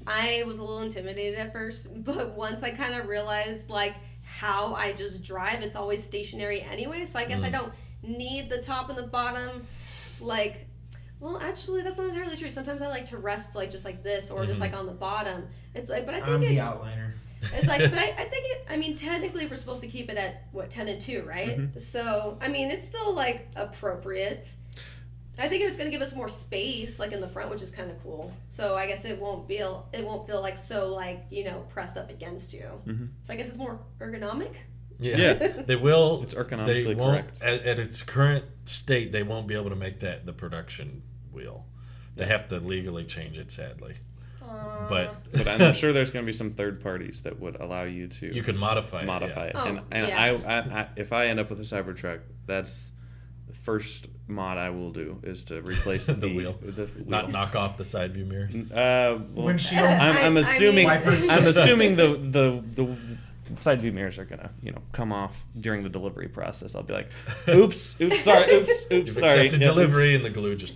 I was a little intimidated at first, but once I kind of realized like how I just drive, it's always stationary anyway. So I guess I don't need the top and the bottom. Like, well, actually, that's not entirely true. Sometimes I like to rest like just like this, or just like on the bottom. It's like, but I think I'm the outliner. it's like, but I think it. I mean, technically, we're supposed to keep it at what 10 and 2, right? So I mean, it's still like appropriate. I think it's going to give us more space, like in the front, which is kind of cool. So I guess it won't feel like so like, you know, pressed up against you. So I guess it's more ergonomic. Yeah. They will. It's ergonomically They won't, correct. at its current state, they won't be able to make that the production wheel. They have to legally change it, sadly. But I'm sure there's going to be some third parties that would allow you to you can modify it. it. Oh, And yeah. I if I end up with a Cybertruck, that's the first mod I will do is to replace the wheel. The wheel. Not knock off the side view mirrors. Well, Windshield. I'm I assuming mean- Wipers. I'm assuming the side view mirrors are gonna come off during the delivery process. I'll be like, oops, sorry, oops, You've sorry. accepted Yeah, delivery, and the glue just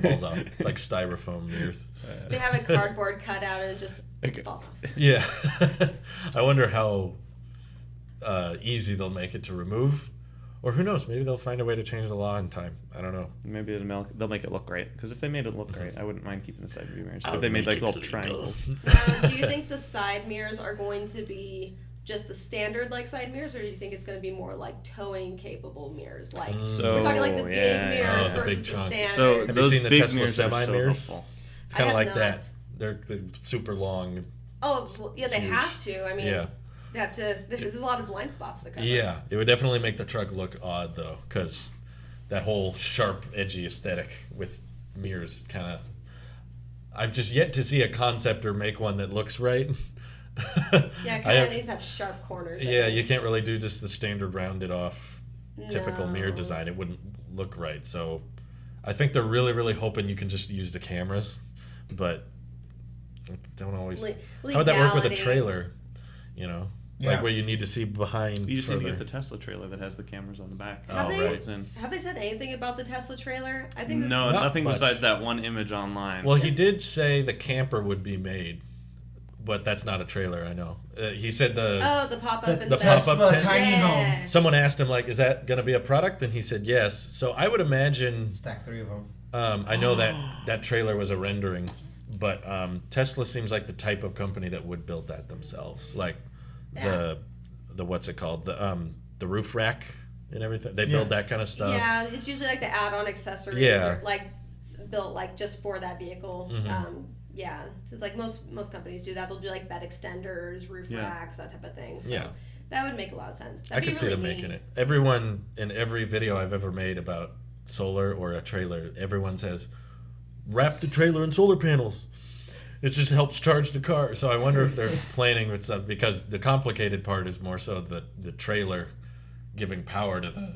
falls out. It's like styrofoam mirrors. They have a cardboard cutout and it just Okay. falls off. Yeah. I wonder how easy they'll make it to remove. Or who knows? Maybe they'll find a way to change the law in time. I don't know. Maybe they'll make it look great. Because if they made it look great, I wouldn't mind keeping the side view mirrors. I'll If they made make like it little legal. triangles. Do you think the side mirrors are going to be just the standard like side mirrors, or do you think it's going to be more like towing capable mirrors? Like So we're talking like the big yeah, mirrors the big versus the chunk. standard. So Have you those seen the big Tesla mirrors are semi so mirrors? helpful. It's kind I of like have that. not. They're super long. Oh, well, yeah, they Huge. have to. I mean, Yeah. they have to. There's a lot of blind spots to cover. Yeah. It would definitely make the truck look odd, though, because that whole sharp, edgy aesthetic with mirrors kind of. I've just yet to see a conceptor make one that looks right. Yeah, I kind have- of needs to have sharp corners. I Yeah, think. you can't really do just the standard rounded off typical mirror No. design. It wouldn't look right. So I think they're really, really hoping you can just use the cameras, but don't always. Le- How would that work with a legality. trailer? You know, Yeah. like where you need to see behind. You just need to further. get the Tesla trailer that has the cameras on the back. Have Oh, they? right. Plugs in. Have they said anything about the Tesla trailer? I think. No, Not nothing much. besides that one image online. Well, he did say the camper would be made, but that's not a trailer. I know. He said the. Oh, the pop up and the stuff. pop-up Tesla tent? tiny Yeah. home. Someone asked him like, "Is that going to be a product?" And he said yes. So I would imagine. Stack 3 of them. I know that trailer was a rendering, but Tesla seems like the type of company that would build that themselves. Like the what's it called? The roof rack and everything. They build that kind of stuff. Yeah, it's usually like the add-on accessories, Yeah. or, like built like just for that vehicle. Yeah, so it's like most companies do that. They'll do like bed extenders, roof Yeah. racks, that type of thing. So Yeah. that would make a lot of sense. I could see them making it. Everyone in every video I've ever made about solar or a trailer, everyone says, "Wrap the trailer in solar panels. It just helps charge the car." So I wonder if they're planning with some, because the complicated part is more so the trailer giving power to the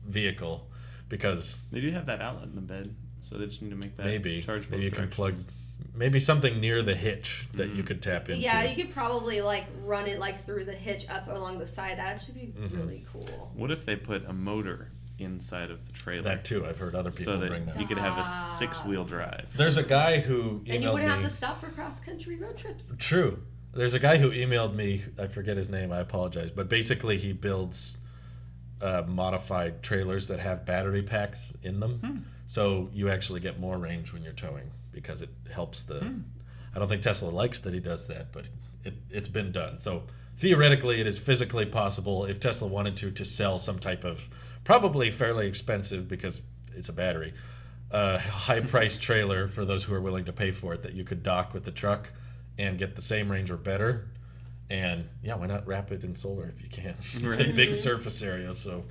vehicle, because They do have that outlet in the bed, so they just need to make that maybe charge. you can both plug directions. maybe something near the hitch that you could tap into. Yeah, you could probably like run it like through the hitch up along the side. That actually be Mm-hmm. really cool. What if they put a motor inside of the trailer? That too. I've heard other people so bring that that. you could have a Stop. 6-wheel drive. There's a guy who emailed And you wouldn't me. have to stop for cross-country road trips. True. There's a guy who emailed me. I forget his name. I apologize. But basically, he builds modified trailers that have battery packs in them. So you actually get more range when you're towing because it helps the. I don't think Tesla likes that he does that, but it's been done. So theoretically, it is physically possible if Tesla wanted to sell some type of probably fairly expensive, because it's a battery, high-priced trailer for those who are willing to pay for it, that you could dock with the truck and get the same range or better. And yeah, why not wrap it in solar if you can? It's a Right. big surface area, so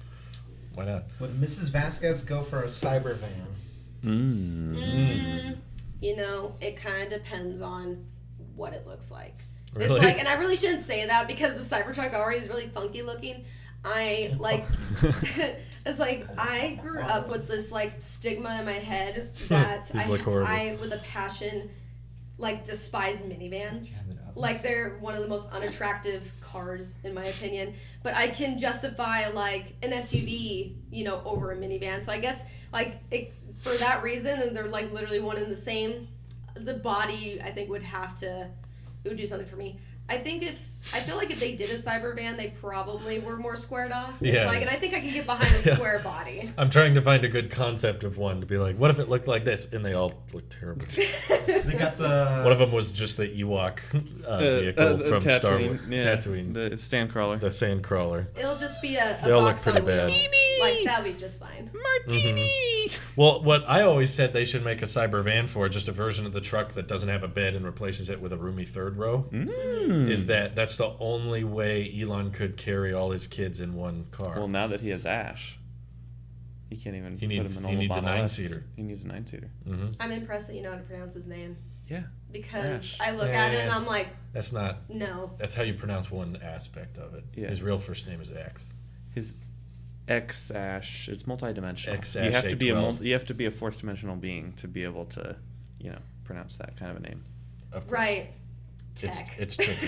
why not? Would Mrs. Vasquez go for a cyber van? You know, it kind of depends on what it looks like. Really? It's like, and I really shouldn't say that because the Cybertruck already is really funky looking. I like, It's like I grew up with this like stigma in my head that I with a passion like despise minivans. Like they're one of the most unattractive cars in my opinion, but I can justify like an SUV, over a minivan. So I guess like for that reason, and they're like literally one and the same. The body I think would do something for me. I feel like if they did a Cybervan, they probably were more squared off. Yeah. And I think I can get behind a square body. I'm trying to find a good concept of one to be like, what if it looked like this? And they all look terrible. They got the... One of them was just the Ewok vehicle from Tatooine, Star Wars. yeah. Tatooine. The Sandcrawler. The Sandcrawler. It'll just be a They all look box pretty on bad. wheels. Like, that'll be just fine. Martini! Well, what I always said they should make a Cybervan for, just a version of the truck that doesn't have a bed and replaces it with a roomy third row, is that's the only way Elon could carry all his kids in one car. Well, now that he has Ash, he can't even He needs put him in a Model S. 9-seater. He needs a 9-seater. Mm-hmm. I'm impressed that you know how to pronounce his name. Yeah. Because Ash. I look at it and I'm like, That's not. no. That's how you pronounce one aspect of it. Yeah. His real first name is X. His X-Ash. It's multidimensional. X-Ash You have to be A12. you have to be a fourth dimensional being to be able to, pronounce that kind of a name. Of course. Right. Tech. It's tricky.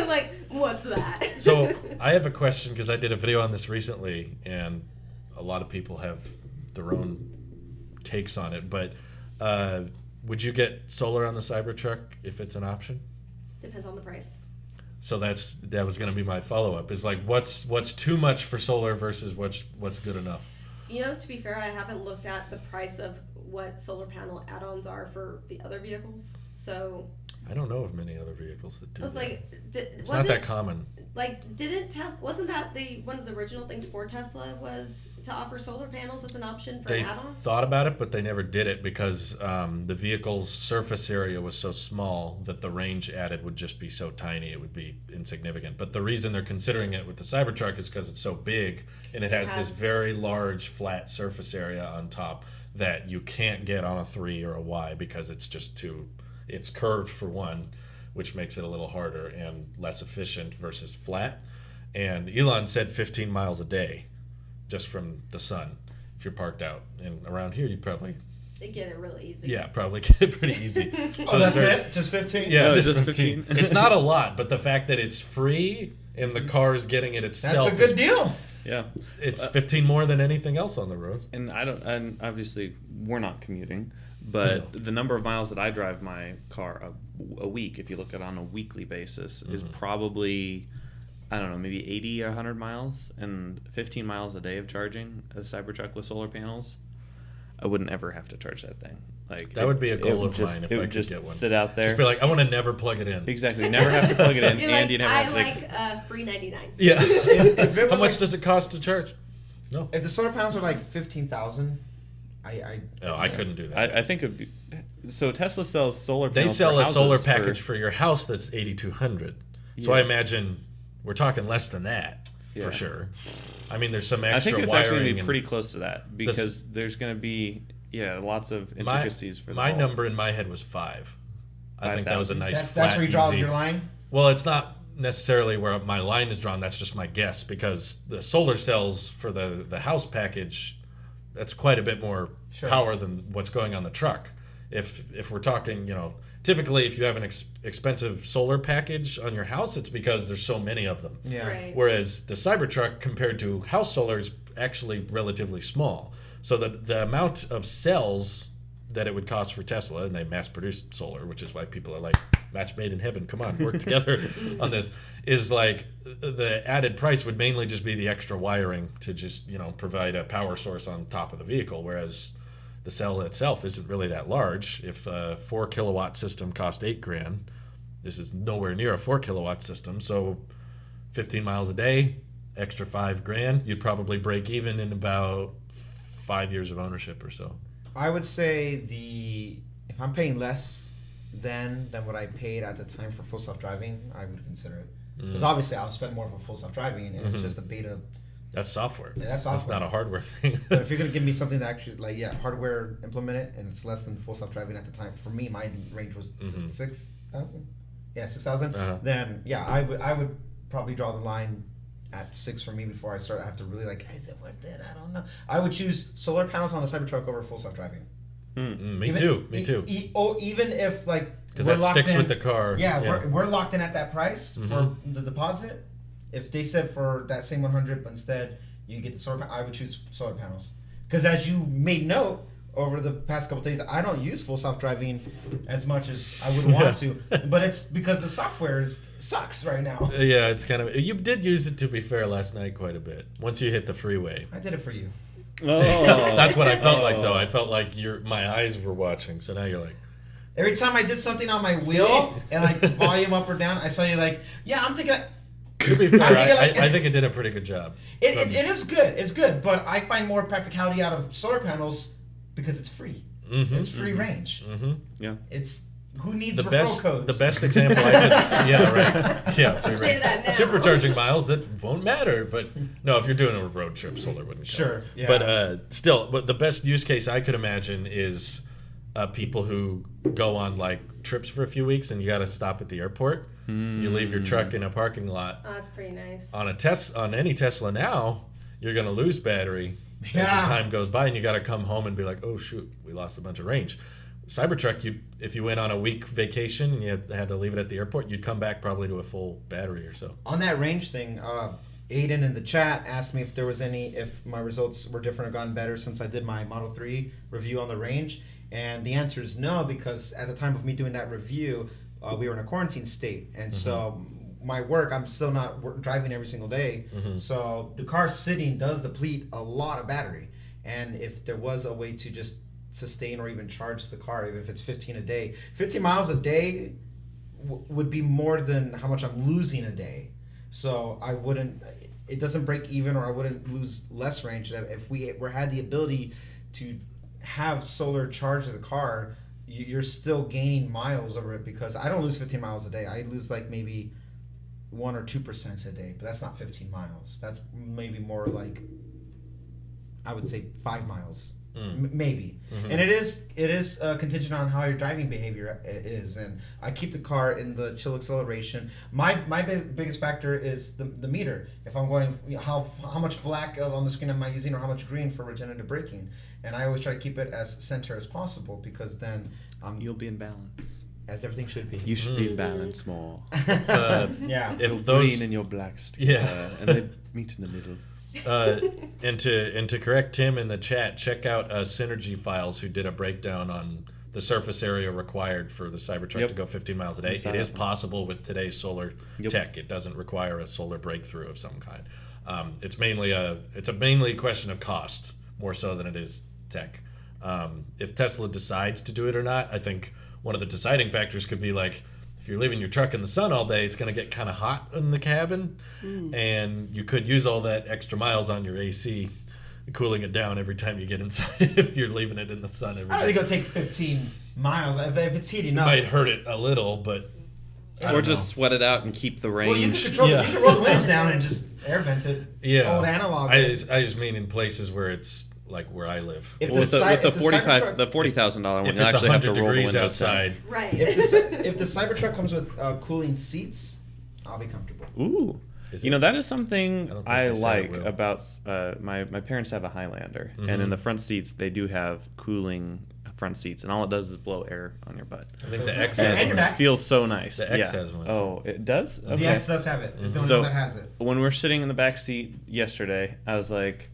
Like, what's that? So I have a question because I did a video on this recently, and a lot of people have their own takes on it. But would you get solar on the Cybertruck if it's an option? Depends on the price. So that was going to be my follow up. Is like what's too much for solar versus what's good enough. To be fair, I haven't looked at the price of what solar panel add-ons are for the other vehicles. So I don't know of many other vehicles that do. I was that. like, It's not that common. Like, wasn't that one of the original things for Tesla was to offer solar panels as an option for They an add-on? thought about it, but they never did it because the vehicle's surface area was so small that the range added would just be so tiny it would be insignificant. But the reason they're considering it with the Cybertruck is because it's so big and it has this very large flat surface area on top that you can't get on a 3 or a Y because it's just it's curved for one, which makes it a little harder and less efficient versus flat. And Elon said 15 miles a day just from the sun if you're parked out. And around here, you probably... They get it really easy. Yeah, probably get it pretty easy. So that's it? Just 15? Yeah, No, just just 15. 15. It's not a lot, but the fact that it's free and the car is getting it itself... That's a good deal. Yeah. It's 15 more than anything else on the road. And and obviously we're not commuting, but the number of miles that I drive my car a week, if you look at it on a weekly basis, is probably, I don't know, maybe 80 or 100 miles, and 15 miles a day of charging a Cybertruck with solar panels. I wouldn't ever have to charge that thing. Like That would be a goal would of just- mine if it I would could just get one. sit out there. Just be like, I want to never plug it in. Exactly. Never have to plug it in, You're and like, you never I have to like free 99. Yeah. If it How was much like- does it cost to charge? No. If the solar panels are like 15,000, I couldn't do that. I think it'd be, so Tesla sells solar They panels sell for a solar houses package for your house that's $8,200. So I imagine we're talking less than that for sure. I mean, there's some I extra think it's wiring. actually going to be and- pretty close to that because there's going to be lots of intricacies for the my whole- number in my head was 5. I think that was a 5,000. nice that's flat, where you draw easy. your line? Well, it's not necessarily where my line is drawn. That's just my guess because the solar cells for the house package, that's quite a bit more power than what's going on the truck. If we're talking, typically if you have an expensive solar package on your house, it's because there's so many of them. Yeah. Right. Whereas the Cybertruck compared to house solar is actually relatively small. So the amount of cells that it would cost for Tesla, and they mass produce solar, which is why people are like, match made in heaven, come on, work together on this, is like the added price would mainly just be the extra wiring to just, provide a power source on top of the vehicle, whereas the cell itself isn't really that large. If a 4 kilowatt system cost $8,000, this is nowhere near a 4 kilowatt system, so 15 miles a day, extra $5,000, you'd probably break even in about 5 years of ownership or so. I would say if I'm paying less than what I paid at the time for full self-driving, I would consider it. Because obviously I'll spend more for full self-driving, and it's just a beta. That's software. Yeah, that's That's software. not a hardware thing. But if you're going to give me something that actually, hardware implemented, and it's less than full self-driving at the time, for me, my range was 6,000? Yeah, 6,000. Uh-huh. Then, I would probably draw the line at 6 for me before I have to really is it worth it? I don't know. I would choose solar panels on a Cybertruck over full self-driving. Me too. Even if because that sticks with the car. Yeah, we're locked in at that price for the deposit. If they said for that same 100, but instead you get the solar panel, I would choose solar panels. Because as you made note over the past couple of days, I don't use full self-driving as much as I would want to. But it's because the software sucks right now. Yeah, it's kind of. You did use it, to be fair, last night quite a bit. Once you hit the freeway. I did it for you. Oh, that's what I felt like, though. I felt like my eyes were watching. So now you're like. Every time I did something on my wheel and volume up or down, I saw you I'm thinking. To be fair, I think it did a pretty good job. It is good. It's good, but I find more practicality out of solar panels because it's free. It's free range. Yeah. It's who needs the referral codes? The best example I could. Yeah, right. Yeah, free Say range. that now. Supercharging miles that won't matter, but no, if you're doing a road trip, solar wouldn't count. Sure. Yeah. But still, the best use case I could imagine is people who go on trips for a few weeks and you got to stop at the airport. You leave your truck in a parking lot. Oh, that's pretty nice. On any Tesla now, you're going to lose battery as the time goes by, and you got to come home and be like, oh shoot, we lost a bunch of range. Cybertruck, if you went on a week vacation and you had to leave it at the airport, you'd come back probably to a full battery or so. On that range thing, Aiden in the chat asked me if my results were different or gotten better since I did my Model 3 review on the range. And the answer is no, because at the time of me doing that review, we were in a quarantine state. And so my work, I'm still not driving every single day. So the car sitting does deplete a lot of battery. And if there was a way to just sustain or even charge the car, even if it's 15 miles a day would be more than how much I'm losing a day. So it doesn't break even, or I wouldn't lose less range. If we had the ability to have solar charge the car, you're still gaining miles over it, because I don't lose 15 miles a day. I lose maybe 1 or 2% a day, but that's not 15 miles. That's maybe more I would say 5 miles, maybe. And it is contingent on how your driving behavior is. And I keep the car in the chill acceleration. My biggest factor is the meter. If I'm going, how much black on the screen am I using, or how much green for regenerative braking? And I always try to keep it as center as possible, because then you'll be in balance. As everything should be. You should be in balance more. If those green and your black together, and they meet in the middle. And to correct Tim in the chat, check out Synergy Files, who did a breakdown on the surface area required for the Cybertruck to go 15 miles a day. It is possible with today's solar tech. It doesn't require a solar breakthrough of some kind. It's mainly a question of cost, more so than it is tech. If Tesla decides to do it or not, I think one of the deciding factors could be if you're leaving your truck in the sun all day, it's going to get kind of hot in the cabin, and you could use all that extra miles on your AC, cooling it down every time you get inside if you're leaving it in the sun every day. I don't think it'll take 15 miles if it's heating up. It might hurt it a little, but or just sweat it out and keep the range. Well, you can roll the windows down and just air vent it. Yeah, old analog. I just mean in places where it's where I live. With the $40,000 one, you actually have to roll the windows outside. down. Right. If the Cybertruck comes with cooling seats, I'll be comfortable. Ooh. That is something I like about my parents have a Highlander, and in the front seats they do have cooling front seats, and all it does is blow air on your butt. I think the X has one. It feels so nice. The X has one. Oh, it does? Okay. The X does have it. It's the only one that has it. When we're sitting in the back seat yesterday, I was like,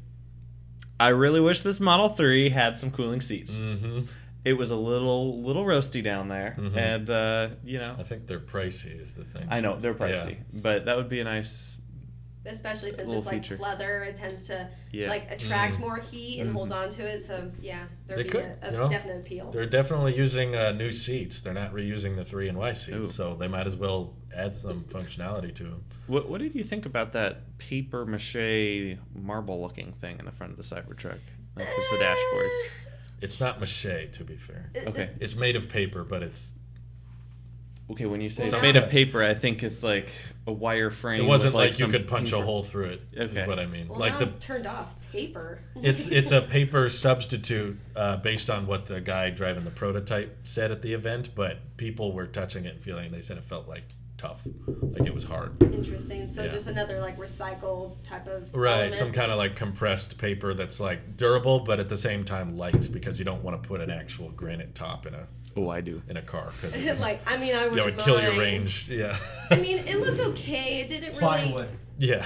I really wish this Model 3 had some cooling seats. It was a little roasty down there, and I think they're pricey is the thing. I know they're pricey, but that would be a nice, especially since little it's feature. leather. It tends to attract more heat and holds on to it. So there'd be a definite appeal. They're definitely using new seats. They're not reusing the 3-in-Y seats, so they might as well add some functionality to them. What did you think about that paper mache marble looking thing in the front of the Cybertruck? It's the dashboard. It's not mache, to be fair. Okay. It's made of paper, but it's... Okay, when you say it's made of paper, I think it's like a wire frame. It wasn't like you could punch a hole through it, is what I mean. Well, like now I'm turned off paper. It's a paper substitute based on what the guy driving the prototype said at the event, but people were touching it and they said it felt like tough. Like it was hard. Interesting. So Yeah. just another like recycled type of Right, element. some kind of like compressed paper that's like durable, but at the same time light, because you don't want to put an actual granite top in a I do. car because Like, I mean, I would wouldn't kill your mind. range. Yeah. I mean, it looked okay. It didn't really. Plywood. Yeah.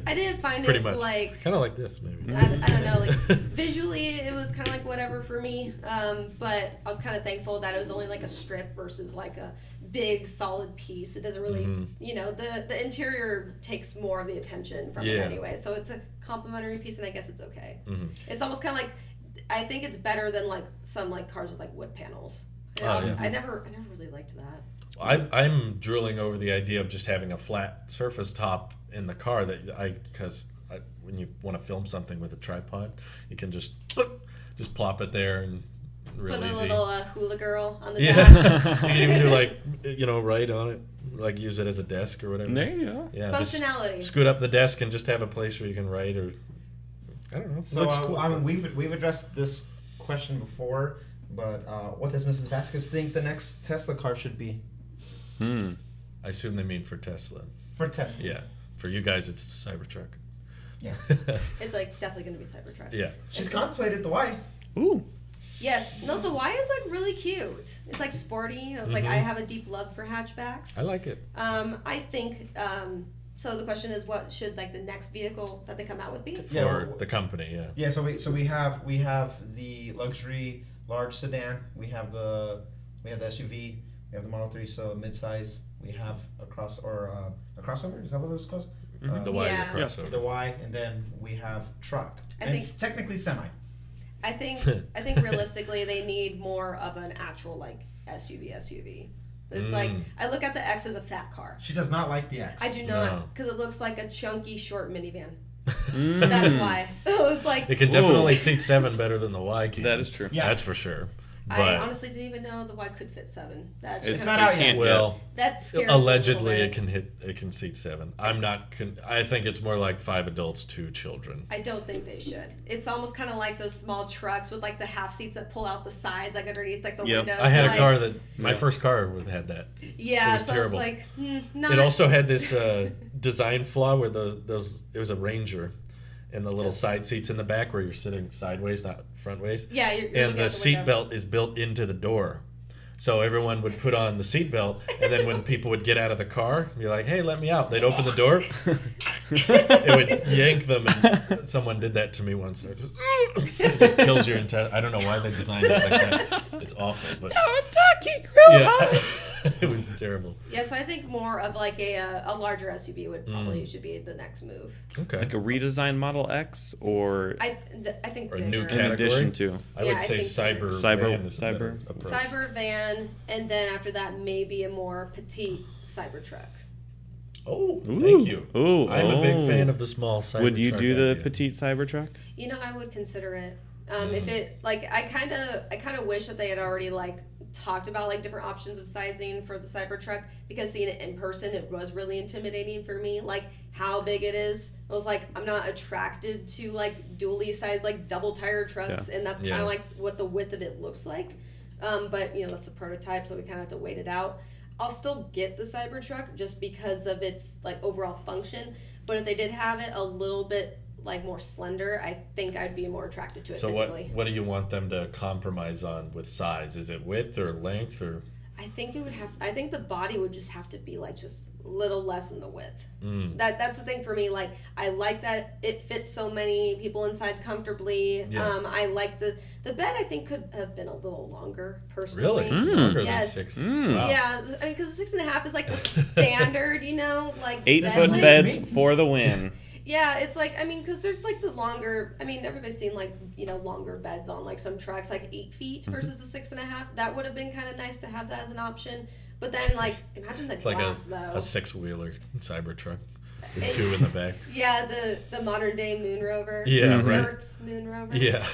I didn't find Pretty it much. like. Kind of like this, maybe. I don't know. Like visually, it was kind of like whatever for me. But I was kind of thankful that it was only like a strip versus like a big solid piece. It doesn't really, you know, the interior takes more of the attention from it Yeah. anyway. So it's a complimentary piece, and I guess it's okay. Mhm. It's almost kind of like, I think it's better than like some like cars with like wood panels. You know, Oh, yeah. I never really liked that. I'm drooling over the idea of just having a flat surface top in the car because when you want to film something with a tripod, you can just plop it there and real Put a easy. little hula girl on the Yeah, dash. you can even do like write on it, like use it as a desk or whatever. There you go. Yeah, Functionality. Just scoot up the desk and just have a place where you can write, or I don't know. So Looks cool. I mean, we've addressed this question before, but what does Mrs. Vasquez think the next Tesla car should be? I assume they mean for Tesla. For Tesla. Yeah, for you guys it's Cybertruck. Yeah. It's like definitely gonna be Cybertruck. Yeah. She's contemplated the Y. Ooh. Yes. No, the Y is like really cute. It's like sporty. I was like, I have a deep love for hatchbacks. I like it. I think. So the question is, what should like the next vehicle that they come out with be? For Yeah, the company, yeah. Yeah. So we have the luxury large sedan. We have the SUV. We have the Model 3, so midsize. We have a crossover. Is that what those called? The Y Yeah. is a crossover. The Y, and then we have truck. I And think- it's technically semi. I think realistically they need more of an actual like SUV. It's like I look at the X as a fat car. She does not like the X. I do No. not, because it looks like a chunky short minivan. Mm. That's why. It's like It can definitely seat 7 better than the Y can. That is true. Yeah. That's for sure. I But honestly didn't even know the Y could fit 7. That It's not out yet. well, That scares me a allegedly little bit. it can seat 7. I'm not. I think it's more like 5 adults, 2 children. I don't think they should. It's almost kind of like those small trucks with like the half seats that pull out the sides, like underneath like the Yep. windows. I had like, a car that my Yeah. first car had that. Yeah, it was so terrible. it's like not. It also had this design flaw where those it was a Ranger, and the little side seats in the back where you're sitting sideways, not front ways. Yeah, you're And looking the out seat window. belt is built into the door. So everyone would put on the seat belt, and then when people would get out of the car, be like, "Hey, let me out." They'd open the door. It would yank them, and someone did that to me once. It just kills your entire. I don't know why they designed it like that. It's awful, but I'm talking real yeah, it was terrible. Yeah, so I think more of like a larger SUV would probably should be the next move. Okay, Like a redesigned Model X or I think Or a new bigger. in category? addition to. I Yeah, would I say think cyber Cyber- van is the better cyber- approach. Cyber van, and then after that maybe a more petite Cybertruck. Oh, Ooh. thank you. Ooh, I'm a big oh. fan of the small Cybertruck. Would you do the idea. petite Cybertruck? You know, I would consider it. If it like, I kind of wish that they had already like talked about like different options of sizing for the Cybertruck, because seeing it in person, it was really intimidating for me. Like how big it is. I was like, I'm not attracted to like dually sized like double tire trucks, and that's kind Yeah. of like what the width of it looks like. But you know, that's a prototype, so we kind of have to wait it out. I'll still get the Cybertruck just because of its like overall function. But if they did have it a little bit like more slender, I think I'd be more attracted to it So physically. what do you want them to compromise on with size? Is it width or length or? I think it would have. I think the body would just have to be like just a little less than the width. Mm. That's the thing for me. Like I like that it fits so many people inside comfortably. Yeah. I like the bed. I think could have been a little longer personally. Really? Longer Yes. than 6? Mm. Wow. Yeah, I mean, because 6.5 is like the standard, you know, like 8-foot length. beds for the win. Yeah, it's like, I mean, because there's like the longer, I mean, everybody's seen like, you know, longer beds on like some trucks, like 8 feet versus the 6.5. That would have been kind of nice to have that as an option. But then, like, imagine the It's like glass though. a 6-wheeler Cybertruck with 2 in the back. Yeah, the modern day moon rover. Yeah, right. Earth's moon rover. Yeah.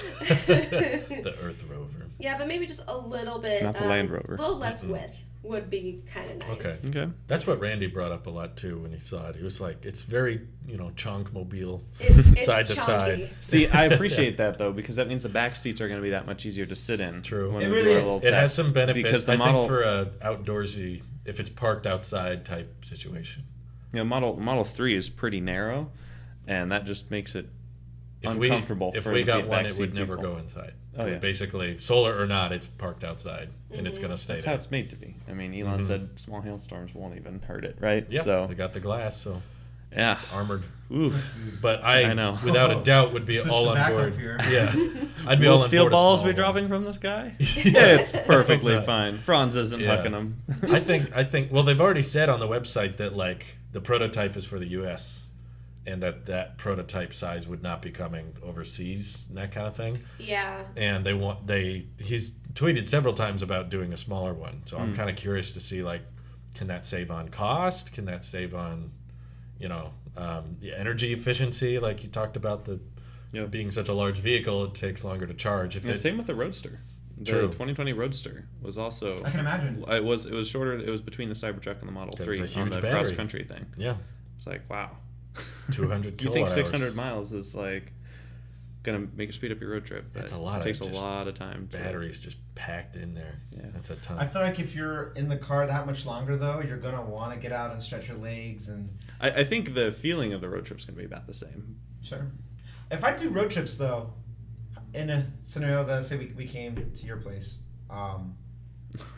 The Earth Rover. Yeah, but maybe just a little bit. Not the Land Rover. A little less width would be kind of nice. Okay. Okay. That's what Randy brought up a lot too when he saw it. He was like, it's very, chunk mobile. It's Side to chunky. side. See, I appreciate that though, because that means the back seats are going to be that much easier to sit in. True. When It we really do our is. little It has test. some benefits. Because the I model, think for a outdoorsy if it's parked outside type situation. You know, Model 3 is pretty narrow, and that just makes it uncomfortable. If for we the got one, it backseat would never people. go inside. Oh, It yeah. would basically, solar or not, it's parked outside, and it's going to stay That's there. how it's made to be. I mean, Elon said small hailstorms won't even hurt it, right? Yeah, So they got the glass, so yeah. armored. Ooh. But I know. without a doubt, would be Switch all the on back board. up here. Yeah, I'd be Will all on steel board. a balls small be one. dropping from the sky? It's perfectly not. fine. Franz isn't Yeah. hucking them. I think. Well, they've already said on the website that like the prototype is for the U.S. and that prototype size would not be coming overseas and that kind of thing. Yeah. And he's tweeted several times about doing a smaller one. So I'm kind of curious to see like, can that save on cost? Can that save on, the energy efficiency? Like you talked about being such a large vehicle, it takes longer to charge. Same with the Roadster. The True. 2020 Roadster was also. I can imagine. It was shorter. It was between the Cybertruck and the Model 3 it's a on huge the battery. cross country thing. Yeah, It's like wow. 200 You kilowatt think 600 hours. miles is like gonna make you speed up your road trip? But That's a lot. It takes It's a just lot of time. Batteries just packed in there. Yeah. That's a ton. I feel like if you're in the car that much longer, though, you're gonna want to get out and stretch your legs and. I think the feeling of the road trip's gonna be about the same. Sure. If I do road trips, though, in a scenario that say we came to your place,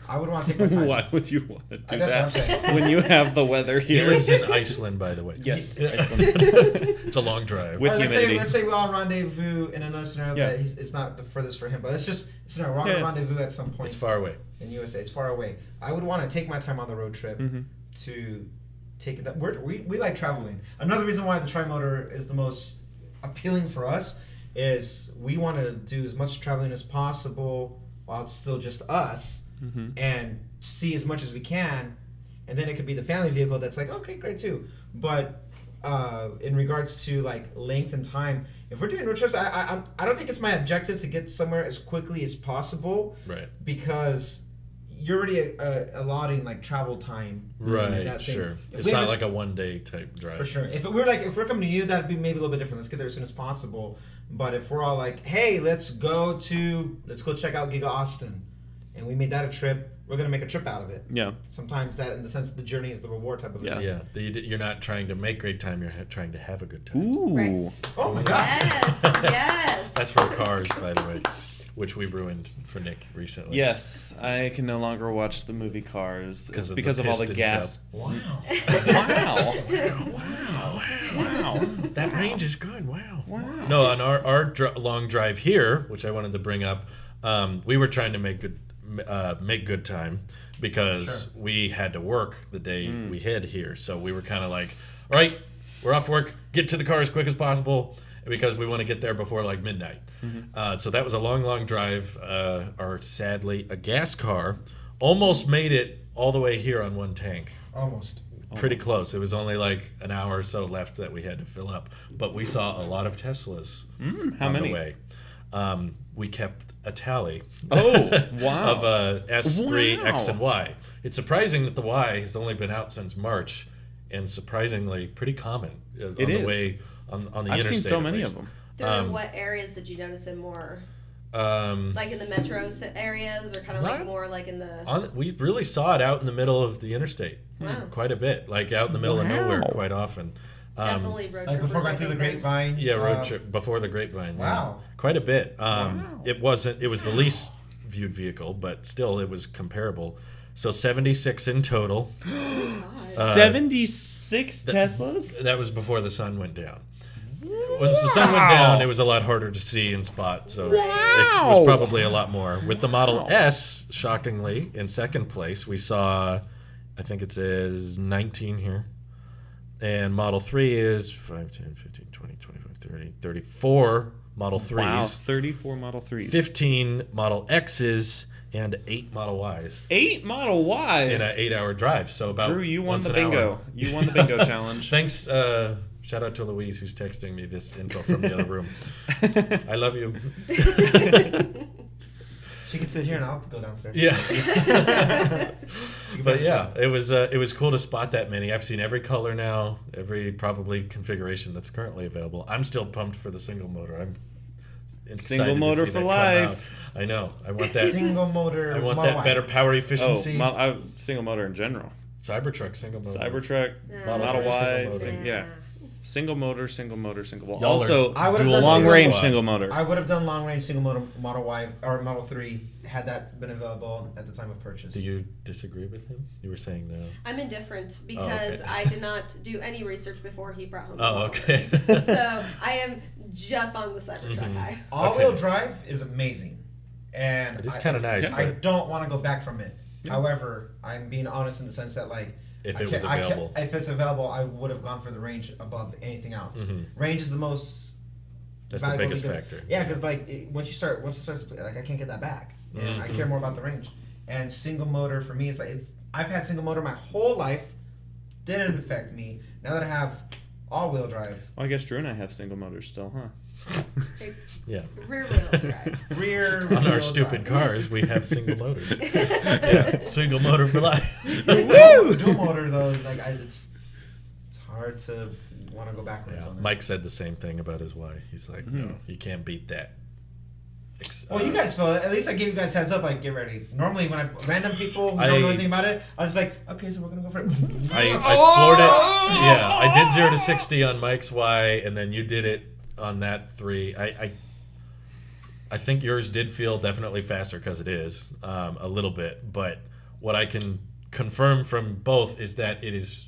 I would want to take my time. Why would you want to do That's that what I'm saying. when you have the weather He here? lives in Iceland, by the way. Yes, It's a long drive. With humidity. let's say we all rendezvous in another scenario Yeah. that it's not the furthest for him, but it's just scenario. We're on a Yeah. rendezvous at some point It's far away. in USA. It's far away. I would want to take my time on the road trip Mhm. to take it. We like traveling. Another reason why the tri-motor is the most appealing for us is we want to do as much traveling as possible while it's still just us Mhm. and see as much as we can, and then it could be the family vehicle that's like, okay, great too. But in regards to like length and time, if we're doing road trips, I don't think it's my objective to get somewhere as quickly as possible, Right. because you're already allotting like travel time. in Right. that thing. Sure. If It's we not have- like a 1 day type drive. for sure. If we're coming to you, that'd be maybe a little bit different. Let's get there as soon as possible. But if we're all like, hey, let's go check out Giga Austin, and we made that a trip, we're gonna make a trip out of it. Yeah. Sometimes that, in the sense, the journey is the reward type of Yeah. thing. Yeah. You're not trying to make great time. You're trying to have a good time. Ooh. Right. Oh my god. Yes. Yes. That's for cars, by the way, which we ruined for Nick recently. Yes, I can no longer watch the movie Cars Because because of of the all the piston gas. Wow. Wow. Wow. That range is good. Wow. Wow. No, on our long drive here, which I wanted to bring up, we were trying to make good time because Sure. we had to work the day we hid here. So we were kind of like, all right, we're off work, get to the car as quick as possible because we want to get there before like midnight. So that was a long drive. Sadly, a gas car almost made it all the way here on one tank. Almost. Pretty close. It was only like an hour or so left that we had to fill up. But we saw a lot of Teslas How on many? the way. We kept a tally Oh, wow. of S3, Wow. X, and Y. It's surprising that the Y has only been out since March, and surprisingly pretty common on It the is. way on the I've interstate. seen so at many least. of them. Through what areas did you notice it more? Like in the metro areas, or kind of like Not- more like in the. We really saw it out in the middle of the interstate, Wow. quite a bit, like out in the middle of nowhere, Wow. quite often. Definitely road Like before trippers, going I through the think, then. grapevine. Yeah, road trip before the grapevine. yeah. Wow. Quite a bit. Wow. It was the least viewed vehicle, but still it was comparable. So 76 in total. Oh, God. 76 Teslas? That was before the sun went down. Once the sun went down, it was a lot harder to see and spot. So it was probably a lot more. With the Model S, shockingly, in second place, we saw, I think it says 19 here. And Model 3 is 5, 10, 15, 20, 25, 30, 34 Model 3s. Wow, 34 Model 3s. 15 Model X's, and 8 Model Ys 8 Model Ys. in an 8-hour drive. So about Drew, you won once the an hour. bingo. You won the bingo challenge. Thanks. Shout out to Louise who's texting me this info from the other room. I love you. She can sit here and I'll have to go downstairs. Yeah. She can But finish yeah, up. it was cool to spot that many. I've seen every color now, every probably configuration that's currently available. I'm still pumped for the single motor. I'm excited Single to motor see for that come life. out. I know. I want that. Single motor. I want Model that Y. better power efficiency. Oh, single motor in general. Cybertruck single motor. Cybertruck, Yeah. Model Y, Single motor. yeah. Single motor. Well, Y'all also, I would've done long single range squad. single motor. I would have done long range single motor Model Y or Model 3 had that been available at the time of purchase. Do you disagree with him? You were saying no. I'm indifferent because okay. I did not do any research before he brought home the Oh, Model okay. 3. So I am just on the Cybertruck Mhm. high. All-wheel Okay. drive is amazing, and It is kind of nice, I but don't want to go back from it. However, I'm being honest in the sense that like if I it was can't- I can't- available. if it's available, I would have gone for the range above anything else. Mhm. Range is the most. That's the valuable biggest because- factor. Yeah, because like once it starts, like I can't get that back, and I Mhm. care more about the range. And single motor for me is like I've had single motor my whole life, didn't affect me. Now that I have all-wheel drive, Well, I guess Drew and I have single motors still, huh? Yeah. Rear wheel drive. rear On our wheel stupid drive. cars, we have single motors. Yeah, single motor for life. Dual motor though, like it's hard to want to go backwards Yeah, on it. Mike said the same thing about his wife. He's like, no, Mhm. you can't beat that. Well, you guys feel it. At least I gave you guys heads up. Like, get ready. Normally, when random people who I- don't know anything about it, I was like, okay, so we're gonna go for it. I floored it. Yeah, I did 0 to 60 on Mike's Y, and then you did it on that 3. I think yours did feel definitely faster because it is a little bit. But what I can confirm from both is that it is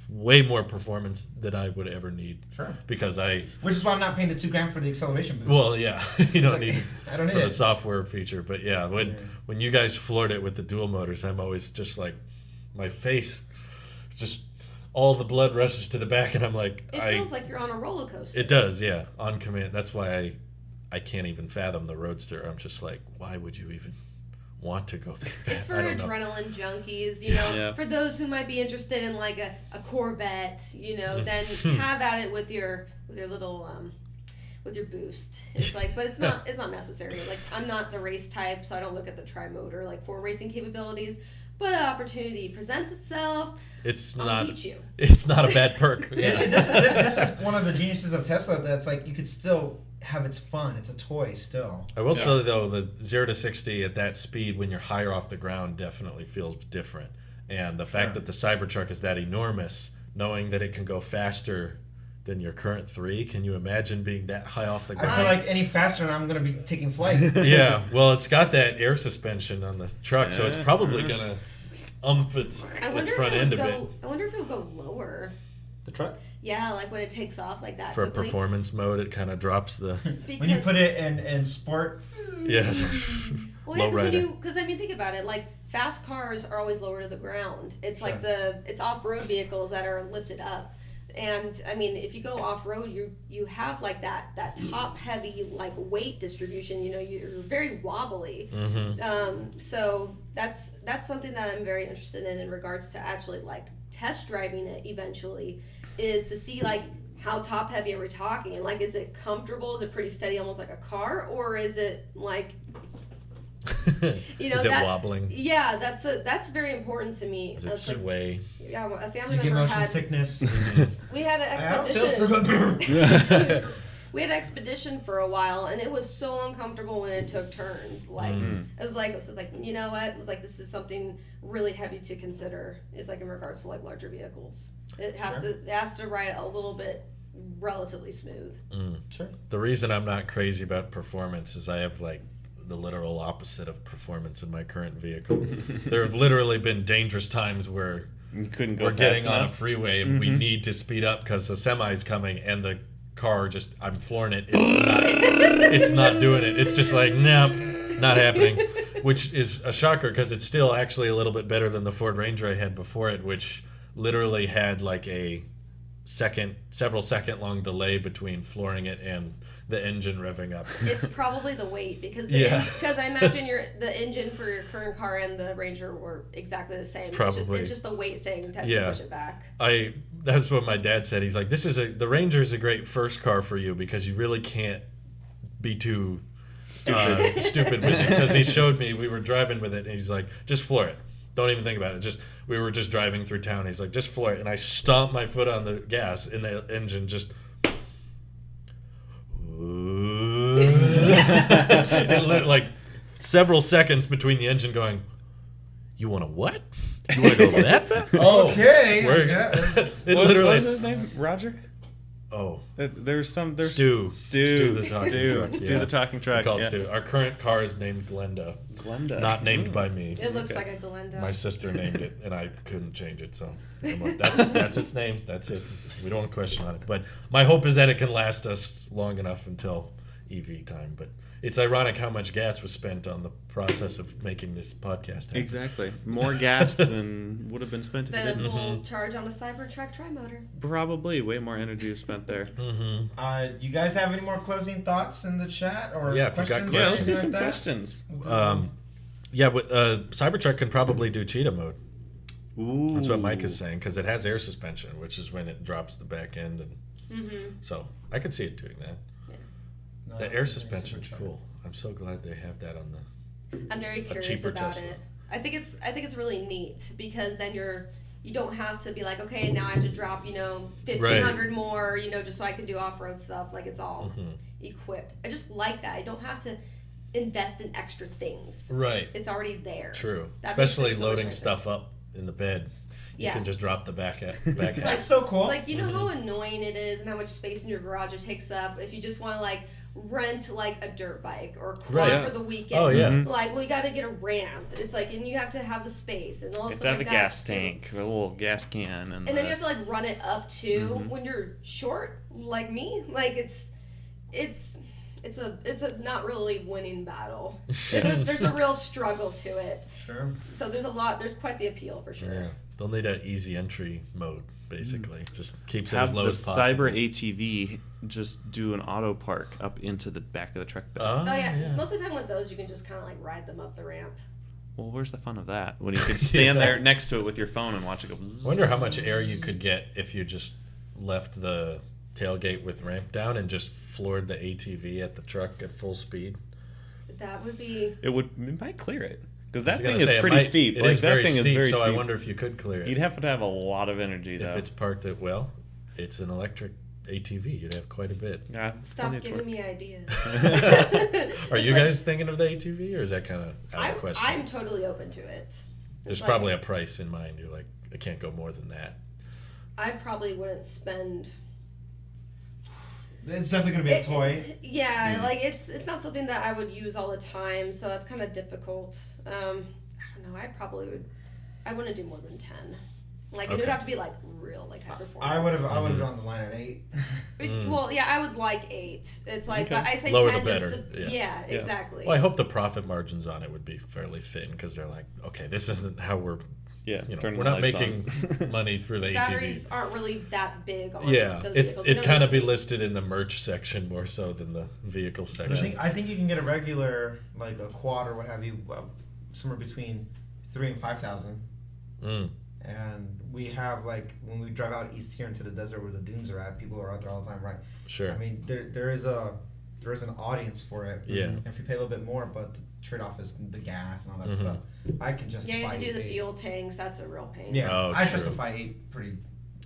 way more performance than I would ever need. Sure. Because Which is why I'm not paying the $2,000 for the acceleration boost. well, yeah, you don't like, need I don't need for the it. software feature. But yeah, when you guys floored it with the dual motors, I'm always just like, my face, just all the blood rushes to the back, and I'm like, It feels like you're on a roller coaster. It does, yeah, on command. That's why I can't even fathom the Roadster. I'm just like, why would you even want to go that fast? It's for I don't know. adrenaline junkies, you know. Yeah. For those who might be interested in like a Corvette, you know, then have at it with your little with your boost. It's like, but it's not necessary. Like, I'm not the race type, so I don't look at the tri-motor like for racing capabilities. But an opportunity presents itself. It's I'll not. beat you. It's not a bad perk. Yeah. This is one of the geniuses of Tesla. That's like you could still have its fun. It's a toy still. I will say though, the 0 to 60 at that speed when you're higher off the ground definitely feels different. And the fact that the Cybertruck is that enormous, knowing that it can go faster than your current 3, can you imagine being that high off the ground? I feel like any faster and I'm gonna be taking flight. Yeah, well, it's got that air suspension on the truck, so it's Yeah. probably gonna its front end a bit I wonder if it would go lower. The truck. Yeah, like when it takes off like that. for quickly. performance mode. It kind of drops the When you put it in sport. yes. Well, yeah, Low rider. because I mean, think about it. Like fast cars are always lower to the ground. It's like it's off-road vehicles that are lifted up. And I mean, if you go off-road, you have like that top-heavy like weight distribution. You know, you're very wobbly. Mm-hmm. So that's something that I'm very interested in regards to actually like test driving it eventually, is to see like how top heavy are we talking? Like, is it comfortable? Is it pretty steady, almost like a car, or is it like, you know, is it that, wobbling? Yeah, that's very important to me. Is That's it like, sway? yeah, a Do family you get member motion had. sickness? We had an I don't feel expedition. so good. We had an expedition for a while, and it was so uncomfortable when it took turns. Like it was like you know what? It was like, this is something really heavy to consider. Is like in regards to like larger vehicles. It has to ride a little bit relatively smooth. Sure. The reason I'm not crazy about performance is I have like the literal opposite of performance in my current vehicle. There have literally been dangerous times where You couldn't go we're fast getting on a enough. freeway and we need to speed up because the semi's coming and the car just, I'm flooring it. It's not doing it. It's just like, no, not happening, which is a shocker because it's still actually a little bit better than the Ford Ranger I had before it, which literally had like a several second long delay between flooring it and the engine revving up. It's probably the weight because Yeah. because I imagine the engine for your current car and the Ranger were exactly the same. Probably. It's just the weight thing that Yeah. push it back. That's what my dad said. He's like, the Ranger is a great first car for you because you really can't be too stupid with it. Because he showed me, we were driving with it, and he's like, just floor it. Don't even think about it. We were just driving through town. He's like, just floor it. And I stomped my foot on the gas, and the engine just. It lit like several seconds between the engine going, you want a what? You want to go that fast? Okay. We're- Okay. It What literally. was his name? Roger? Oh, There's Stu. Stu the talking truck. Stu the talking We truck. call it Yeah. Stu. Our current car is named Glenda. Glenda. Not named by me. It looks Okay. like a Glenda. My sister named it, and I couldn't change it. So I'm like, that's its name. That's it. We don't want to question on it. But my hope is that it can last us long enough until EV time. But it's ironic how much gas was spent on the process of making this podcast happen. Exactly. More gas than would have been spent if you Then a didn't. full charge on a Cybertruck tri-motor. Probably way more energy was spent there. Mm-hmm. You guys have any more closing thoughts in the chat or Yeah, if you got questions? Yeah, or let's do anything some like that? questions. Yeah, but Cybertruck can probably do cheetah mode. Ooh. That's what Mike is saying, because it has air suspension, which is when it drops the back end, and Mm-hmm. so I could see it doing that. No, The air it's suspension's Supercharging. cool. I'm so glad they have that on the. I'm very curious cheaper about Tesla. it. I think it's really neat because then you don't have to be like, okay, now I have to drop, 1,500 more, just so I can do off-road stuff. Like, it's all equipped. I just like that. I don't have to invest in extra things. Right. It's already there. True. That makes Especially it so much loading nicer. stuff up in the bed. You Yeah. can just drop the back That's half. so cool. Like, you know how annoying it is and how much space in your garage it takes up if you just want to, like, rent, like, a dirt bike or a quad Right. for the weekend. Oh, yeah. Mhm. Like, well, you got to get a ramp. It's like, and you have to have the space and all You have stuff to have a like gas that. tank, a little gas can, and And then you have to like run it up too Mhm. when you're short, like me. Like it's a not really winning battle. There's a real struggle to it. Sure. So there's quite the appeal for sure. Yeah. They'll need an easy entry mode, basically. Just keeps it have as low the as possible. Cyber ATV just do an auto park up into the back of the truck bed. Oh, Oh yeah. Most of the time with those you can just kind of like ride them up the ramp. Well, where's the fun of that? When you could stand there next to it with your phone and watch it go. I wonder how much air you could get if you just left the tailgate with ramp down and just floored the ATV at the truck at full speed. That would be. It might clear it because that I was gonna thing is say, it pretty might- steep. It Like is that very thing steep, is very so steep. I wonder if you could clear it. You'd have to have a lot of energy though. If it's parked at, well, it's an electric ATV. You'd have quite a bit. Yeah, Stop plenty of giving torque. me ideas. Are you Like, guys thinking of the ATV, or is that kind of out of the question? I'm totally open to it. There's It's like, probably a price in mind. You're like, I can't go more than that. I probably wouldn't spend. It's definitely gonna be a toy. Yeah, like it's not something that I would use all the time, so that's kind of difficult. I don't know. I wouldn't do more than 10. Like it would Okay. have to be like real, like high performance. I would have drawn the line at 8. Well, yeah, I would like 8. It's like Okay. I say Lower 10 the just better, to, yeah. yeah, exactly. Well, I hope the profit margins on it would be fairly thin because they're like, okay, this isn't how we're, Yeah, turning we're the not lights making on. money through the Batteries ATV. aren't really that big on Yeah, those vehicles. They it don't kind of need be listed in the merch section more so than the vehicle section. I think you can get a regular, like a quad or what have you, somewhere between 3,000 and 5,000. Mm. And we have like when we drive out east here into the desert where the dunes are at, people are out there all the time, right? Sure. I mean, there is an audience for it. Yeah. And if you pay a little bit more, but the trade-off is the gas and all that Mhm. stuff. I can Yeah, justify. you have to do the 8. fuel tanks. That's a real pain. Yeah, Oh, I true. justify 8 pretty.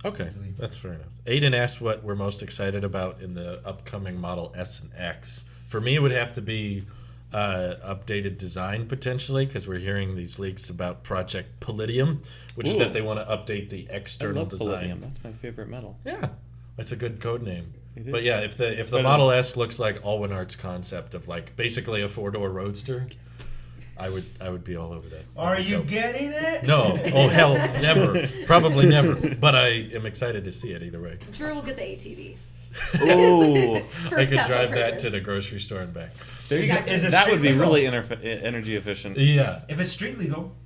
Okay, easily. that's fair enough. Aiden asked what we're most excited about in the upcoming Model S and X. For me, it would have to be updated design potentially, because we're hearing these leaks about Project Palladium, which is Ooh. that they want to update the I external love design. palladium. That's my favorite metal. Yeah, that's a good code name. It is. But yeah, if the But, Model S looks like Alwyn Art's concept of like basically a 4-door roadster, I would be all over that. Are That'd be you dope. getting it? No. Oh hell, never. Probably never. But I am excited to see it either way. Drew will get the ATV. Ooh. I First could Tesla drive that purchase. to the grocery store and back. There you Is go. it- is it That would street be legal? really energy efficient. Yeah. If it's street legal,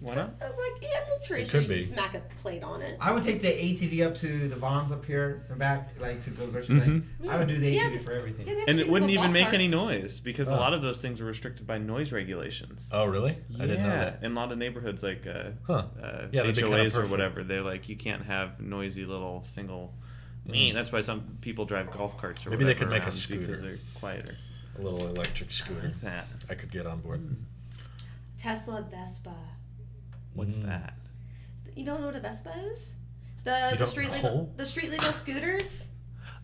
Why not? Like, yeah, I'm pretty It sure could you be. can smack a plate on it. I would take the ATV up to the Vons up here and back, like to go grocery shopping. I would do the Yeah, ATV for everything. Yeah, they have And it street wouldn't legal even golf make any carts. noise because a Oh. lot of those things are restricted by noise regulations. Oh really? I didn't know that. In a lot of neighborhoods like Huh. Yeah, that'd be kinda HOAs or perfect. whatever, they're like you can't have noisy little single. That's why some people drive golf carts or Maybe they whatever could make a around scooter. because they're quieter. A little electric scooter. Like that. I could get on board. Tesla Vespa. What's that? You don't know what a Vespa is? You The don't street know? legal the street legal scooters.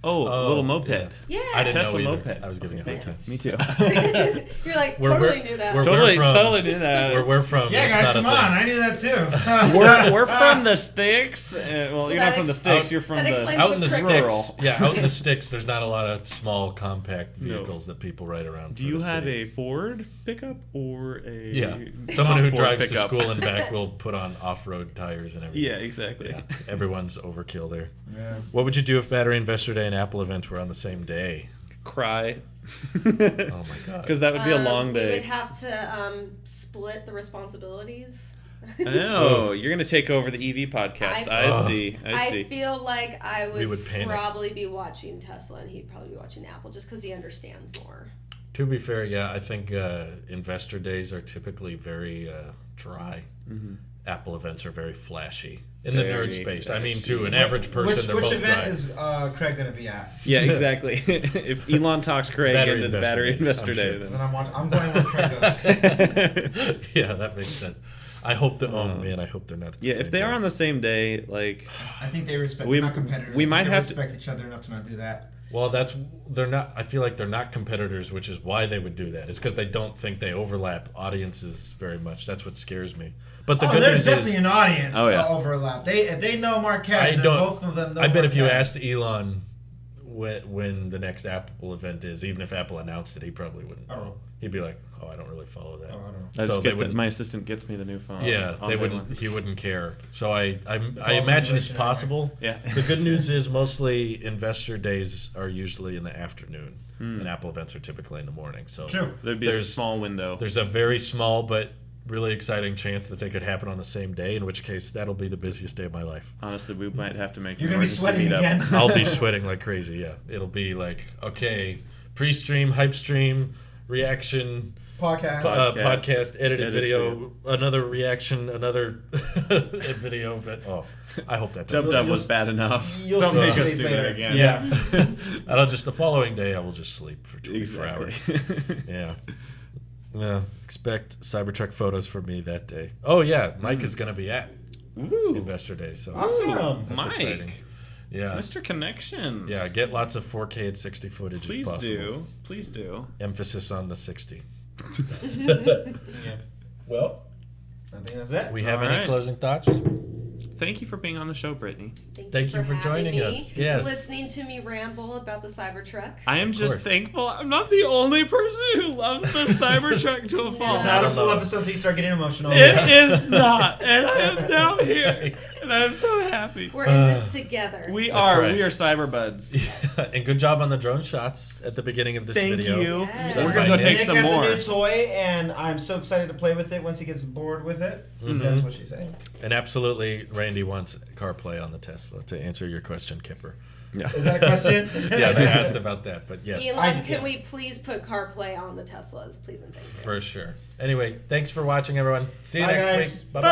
little moped. Yeah. I didn't Tesla know either. moped. I was giving you a hard time. Me too. You're like, Where totally we're- knew that. where Totally from- knew that. Where we're from, Yeah, it's guys, not come a thing. on. I knew that too. We're from the sticks. Well, you're that not from the ex- sticks. You're from that the explains Out in the Rural. sticks, out in the sticks, there's not a lot of small, compact vehicles that people ride around. Do you have a Ford pickup or a Yeah, someone who non-Ford drives to pickup? school and back will put on off-road tires and everything. Yeah, exactly. Yeah, everyone's overkill there. Yeah. What would you do if Battery Investor Day and Apple event were on the same day? Cry. Oh my god! Because that would be a long We day. would have to split the responsibilities. Oh, you're gonna take over the EV podcast. I see. I see. feel like I We would panic. probably be watching Tesla and he'd probably be watching Apple just because he understands more. To be fair, yeah, I think investor days are typically very dry. Mm-hmm. Apple events are very flashy in the Very nerd space. I mean, flashy. to an average person, they're which both event dry. is Craig going to be at? Yeah, exactly. If Elon talks Craig Battery into the Investor Battery Day, Investor I'm Day, sure. Then then I'm going where Craig goes. Yeah, that makes sense. I hope that. Oh man, I hope they're not. At the yeah, same if they are day. on the same day, like I think they respect. We- They're not competitors. we I think might they have to- respect each other enough to not do that. Well, they're not. I feel like they're not competitors, which is why they would do that. It's because they don't think they overlap audiences very much. That's what scares me. But the good there's news definitely is, an audience Oh, yeah. overlap. If they know Marquez, then don't- both of them know I bet if you Marquez. asked Elon when the next Apple event is, even if Apple announced it, he probably wouldn't know. Oh. He'd be like, "Oh, I don't really follow that." Oh, I don't know. I So just they get that wouldn't. my assistant gets me the new phone. Yeah, on they day wouldn't. one. He wouldn't care. So I all imagine it's simulation possible. Yeah. The good news is mostly investor days are usually in the afternoon, and Apple events are typically in the morning. So True. There'd be a There's- small window. there's a very small but really exciting chance that they could happen on the same day. In which case, that'll be the busiest day of my life. Honestly, we might have to make. You're an gonna be emergency sweating meetup. again. I'll be sweating like crazy. Yeah, it'll be like pre-stream, hype stream, reaction. Podcast. Podcast, edited Edit video, another reaction, another video. But I hope that Dub doesn't. Dub was bad enough. You'll Don't see make it 2 us days do later. that again. Yeah, and I'll just the following day I will just sleep for 24 hours. Exactly. Yeah. Yeah. Expect Cybertruck photos from me that day. Oh yeah, Mike is gonna be at Ooh, Investor Day, so Awesome. that's Mike, exciting. Yeah. Mr. Connections. Yeah, get lots of 4K and 60 footage Please if possible. do. Please do. Emphasis on the 60. Yeah. Well, I think that's it. we have All any right. closing thoughts? Thank you for being on the show, Brittany. Thank you for having joining me, us. Yes. Listening to me ramble about the Cybertruck. I am Of just course. thankful I'm not the only person who loves the Cybertruck to a fault. It's not a don't full know. episode until you start getting emotional. It is not, and I am now here, and I'm so happy. We're in this together. We That's are. right. We are cyber buds. And good job on the drone shots at the beginning of this Thank video. you. Yes. We're Done gonna by go Nick. take Nick some has more. a new toy, and I'm so excited to play with it once he gets bored with it. That's what she's saying. And absolutely, Randy wants CarPlay on the Tesla, to answer your question, Kipper. Yeah. Is that a question? Yeah, they asked about that, but yes, Elon, can we please put CarPlay on the Teslas, please and thank you. for sure. Anyway, thanks for watching, everyone. See you Bye, next guys. week. Bye-bye.